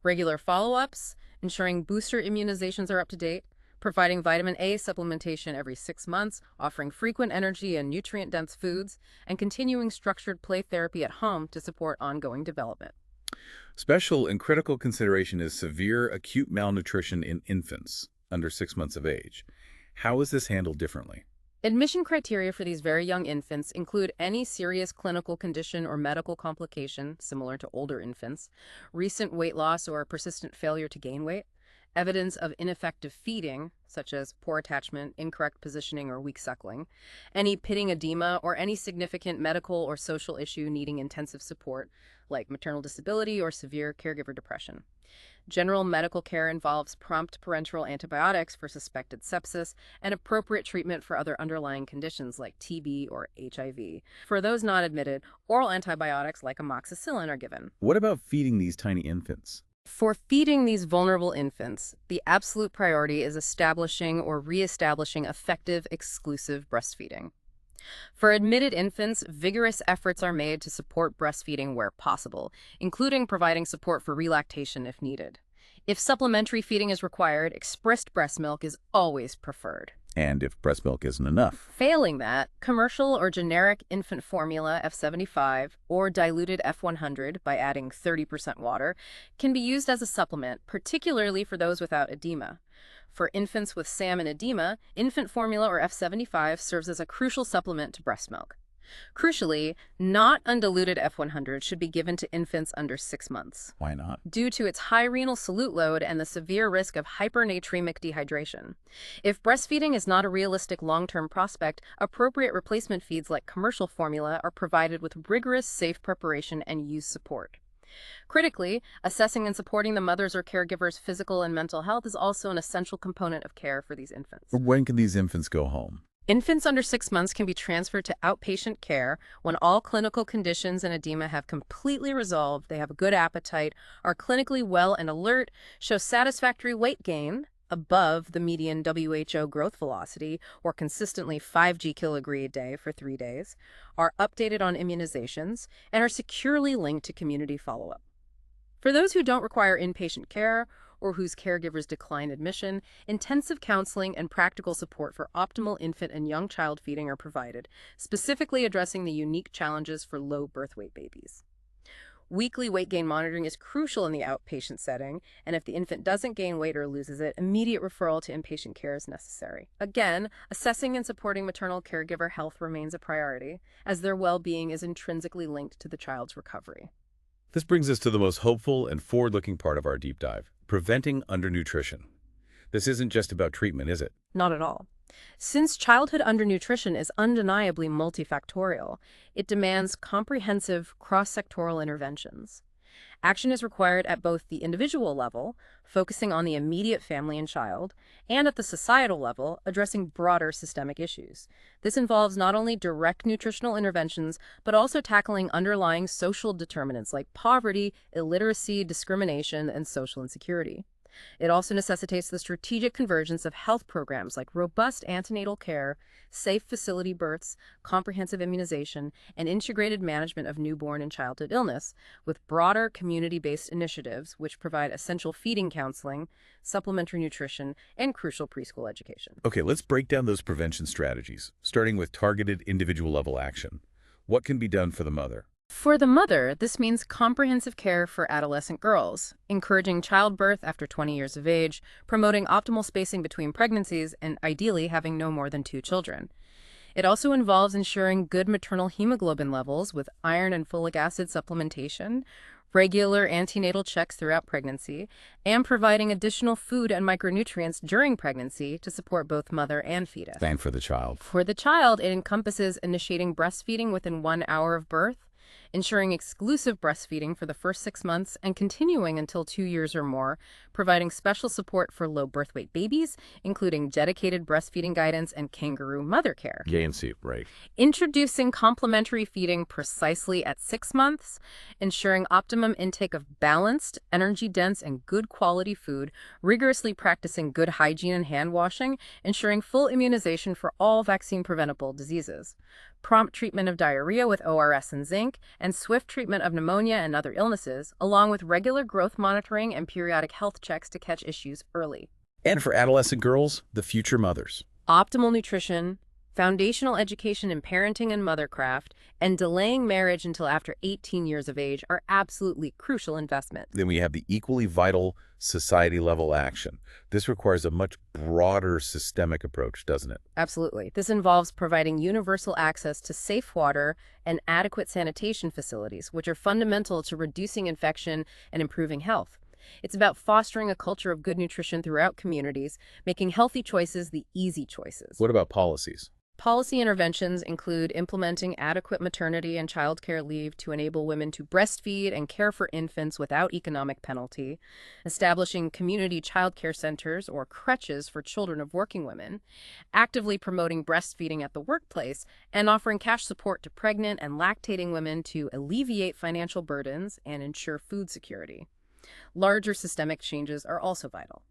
regular follow-ups, ensuring booster immunizations are up to date, providing vitamin A supplementation every 6 months, offering frequent energy and nutrient-dense foods, and continuing structured play therapy at home to support ongoing development. Special and critical consideration is severe acute malnutrition in infants under 6 months of age. How is this handled differently? Admission criteria for these very young infants include any serious clinical condition or medical complication, similar to older infants, recent weight loss or persistent failure to gain weight, evidence of ineffective feeding, such as poor attachment, incorrect positioning, or weak suckling, any pitting edema, or any significant medical or social issue needing intensive support, like maternal disability or severe caregiver depression. General medical care involves prompt parenteral antibiotics for suspected sepsis and appropriate treatment for other underlying conditions like TB or HIV. For those not admitted, oral antibiotics like amoxicillin are given. What about feeding these tiny infants? For feeding these vulnerable infants, the absolute priority is establishing or reestablishing effective, exclusive breastfeeding. For admitted infants, vigorous efforts are made to support breastfeeding where possible, including providing support for relactation if needed. If supplementary feeding is required, expressed breast milk is always preferred. And if breast milk isn't enough? Failing that, commercial or generic infant formula F75 or diluted F100 by adding 30% water can be used as a supplement, particularly for those without edema. For infants with SAM and edema, infant formula or F75 serves as a crucial supplement to breast milk. Crucially, not undiluted F100 should be given to infants under 6 months Why not? due to its high renal solute load and the severe risk of hypernatremic dehydration. If breastfeeding is not a realistic long-term prospect, appropriate replacement feeds like commercial formula are provided with rigorous, safe preparation and use support. Critically, assessing and supporting the mother's or caregiver's physical and mental health is also an essential component of care for these infants. When can these infants go home? Infants under 6 months can be transferred to outpatient care when all clinical conditions and edema have completely resolved, they have a good appetite, are clinically well and alert, show satisfactory weight gain above the median WHO growth velocity, or consistently 5 g/kg a day for 3 days, are updated on immunizations, and are securely linked to community follow-up. For those who don't require inpatient care or whose caregivers decline admission, intensive counseling and practical support for optimal infant and young child feeding are provided, specifically addressing the unique challenges for low birth weight babies. Weekly weight gain monitoring is crucial in the outpatient setting, and if the infant doesn't gain weight or loses it, immediate referral to inpatient care is necessary. Again, assessing and supporting maternal caregiver health remains a priority, as their well-being is intrinsically linked to the child's recovery. This brings us to the most hopeful and forward-looking part of our deep dive, preventing undernutrition. This isn't just about treatment, is it? Not at all. Since childhood undernutrition is undeniably multifactorial, it demands comprehensive cross-sectoral interventions. Action is required at both the individual level, focusing on the immediate family and child, and at the societal level, addressing broader systemic issues. This involves not only direct nutritional interventions, but also tackling underlying social determinants like poverty, illiteracy, discrimination, and social insecurity. It also necessitates the strategic convergence of health programs like robust antenatal care, safe facility births, comprehensive immunization, and integrated management of newborn and childhood illness, with broader community-based initiatives which provide essential feeding counseling, supplementary nutrition, and crucial preschool education. Okay, let's break down those prevention strategies, starting with targeted individual-level action. What can be done for the mother? For the mother, this means comprehensive care for adolescent girls, encouraging childbirth after 20 years of age, promoting optimal spacing between pregnancies, and ideally having no more than 2 children. It also involves ensuring good maternal hemoglobin levels with iron and folic acid supplementation, regular antenatal checks throughout pregnancy, and providing additional food and micronutrients during pregnancy to support both mother and fetus. And for the child? For the child, it encompasses initiating breastfeeding within 1 hour of birth, ensuring exclusive breastfeeding for the first 6 months and continuing until 2 years or more, providing special support for low birth weight babies, including dedicated breastfeeding guidance and kangaroo mother care. GHAI, right. Introducing complementary feeding precisely at 6 months, ensuring optimum intake of balanced, energy-dense, and good quality food, rigorously practicing good hygiene and hand washing, ensuring full immunization for all vaccine-preventable diseases, prompt treatment of diarrhea with ORS and zinc, and swift treatment of pneumonia and other illnesses, along with regular growth monitoring and periodic health checks to catch issues early. And for adolescent girls, the future mothers. Optimal nutrition, foundational education in parenting and mothercraft, and delaying marriage until after 18 years of age are absolutely crucial investments. Then we have the equally vital society-level action. This requires a much broader systemic approach, doesn't it? Absolutely. This involves providing universal access to safe water and adequate sanitation facilities, which are fundamental to reducing infection and improving health. It's about fostering a culture of good nutrition throughout communities, making healthy choices the easy choices. What about policies? Policy interventions include implementing adequate maternity and childcare leave to enable women to breastfeed and care for infants without economic penalty, establishing community childcare centers or creches for children of working women, actively promoting breastfeeding at the workplace, and offering cash support to pregnant and lactating women to alleviate financial burdens and ensure food security. Larger systemic changes are also vital.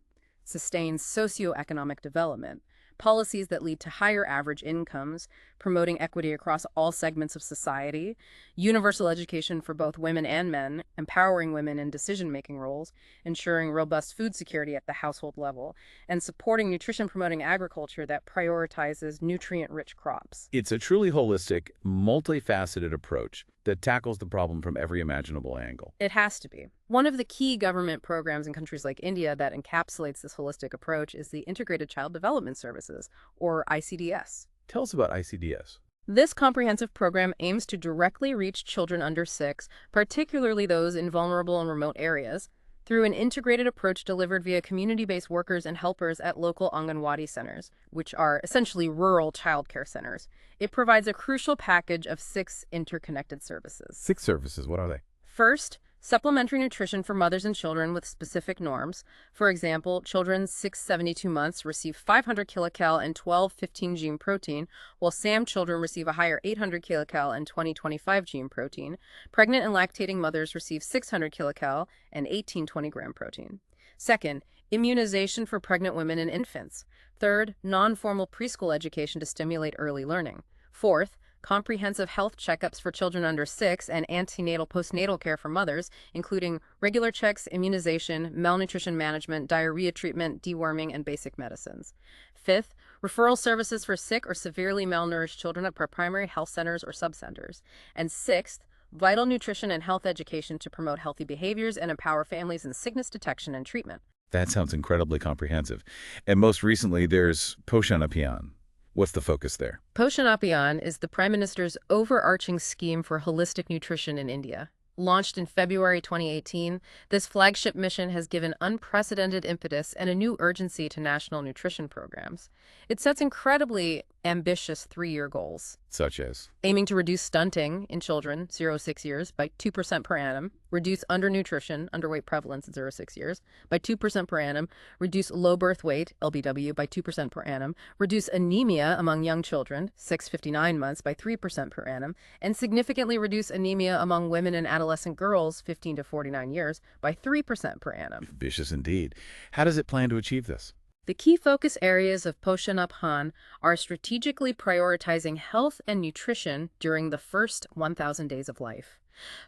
Sustain socioeconomic development, policies that lead to higher average incomes, promoting equity across all segments of society, universal education for both women and men, empowering women in decision-making roles, ensuring robust food security at the household level, and supporting nutrition-promoting agriculture that prioritizes nutrient-rich crops. It's a truly holistic, multifaceted approach that tackles the problem from every imaginable angle. It has to be. One of the key government programs in countries like India that encapsulates this holistic approach is the Integrated Child Development Services, or ICDS. Tell us about ICDS. This comprehensive program aims to directly reach children under 6, particularly those in vulnerable and remote areas, through an integrated approach delivered via community-based workers and helpers at local Anganwadi centers, which are essentially rural childcare centers. It provides a crucial package of 6 interconnected services. 6 services, what are they? First, supplementary nutrition for mothers and children with specific norms. For example, children 6-72 months receive 500 kilocal and 12-15 gene protein, while SAM children receive a higher 800 kilocal and 20-25 gene protein. Pregnant and lactating mothers receive 600 kilocal and 18-20 gram protein. Second, immunization for pregnant women and infants. Third, non-formal preschool education to stimulate early learning. Fourth, comprehensive health checkups for children under 6 and antenatal postnatal care for mothers, including regular checks, immunization, malnutrition management, diarrhea treatment, deworming, and basic medicines. Fifth, referral services for sick or severely malnourished children at primary health centers or subcenters. And sixth, vital nutrition and health education to promote healthy behaviors and empower families in sickness detection and treatment. That sounds incredibly comprehensive. And most recently, there's POSHAN Abhiyaan. What's the focus there? POSHAN Abhiyaan is the Prime Minister's overarching scheme for holistic nutrition in India. Launched in February 2018, this flagship mission has given unprecedented impetus and a new urgency to national nutrition programs. It sets incredibly ambitious 3-year goals. Such as? Aiming to reduce stunting in children 0-6 years by 2% per annum, reduce undernutrition, underweight prevalence in 0-6 years, by 2% per annum, reduce low birth weight, LBW, by 2% per annum, reduce anemia among young children, 6-59 months, by 3% per annum, and significantly reduce anemia among women and adolescent girls, 15-49 years, by 3% per annum. Ambitious indeed. How does it plan to achieve this? The key focus areas of POSHAN Abhiyaan are strategically prioritizing health and nutrition during the first 1,000 days of life,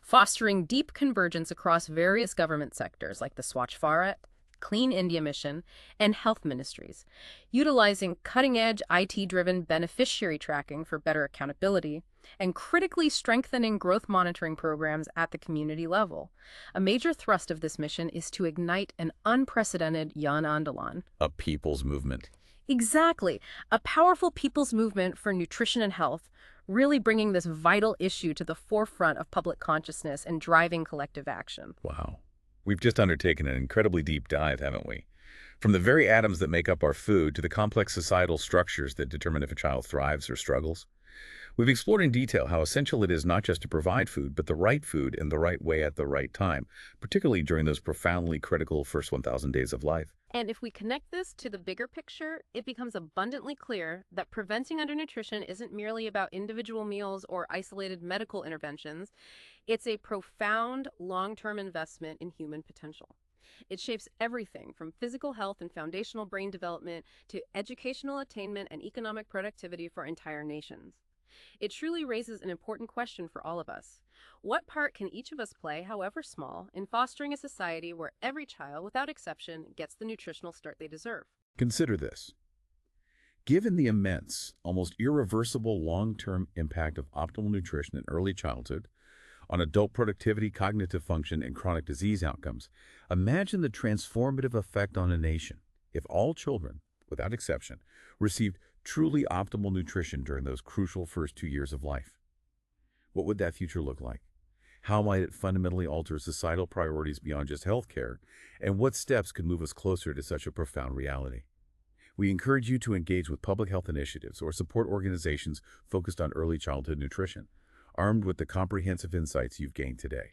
fostering deep convergence across various government sectors like the Swachh Bharat, Clean India Mission, and health ministries, utilizing cutting-edge IT-driven beneficiary tracking for better accountability, and critically strengthening growth monitoring programs at the community level. A major thrust of this mission is to ignite an unprecedented Jan Andolan. A people's movement. Exactly. A powerful people's movement for nutrition and health, really bringing this vital issue to the forefront of public consciousness and driving collective action. Wow. We've just undertaken an incredibly deep dive, haven't we? From the very atoms that make up our food to the complex societal structures that determine if a child thrives or struggles. We've explored in detail how essential it is not just to provide food, but the right food in the right way at the right time, particularly during those profoundly critical first 1,000 days of life. And if we connect this to the bigger picture, it becomes abundantly clear that preventing undernutrition isn't merely about individual meals or isolated medical interventions. It's a profound, long-term investment in human potential. It shapes everything from physical health and foundational brain development to educational attainment and economic productivity for entire nations. It truly raises an important question for all of us. What part can each of us play, however small, in fostering a society where every child, without exception, gets the nutritional start they deserve? Consider this. Given the immense, almost irreversible long-term impact of optimal nutrition in early childhood on adult productivity, cognitive function, and chronic disease outcomes, imagine the transformative effect on a nation if all children, without exception, received truly optimal nutrition during those crucial first 2 years of life. What would that future look like? How might it fundamentally alter societal priorities beyond just healthcare? And what steps could move us closer to such a profound reality? We encourage you to engage with public health initiatives or support organizations focused on early childhood nutrition, armed with the comprehensive insights you've gained today.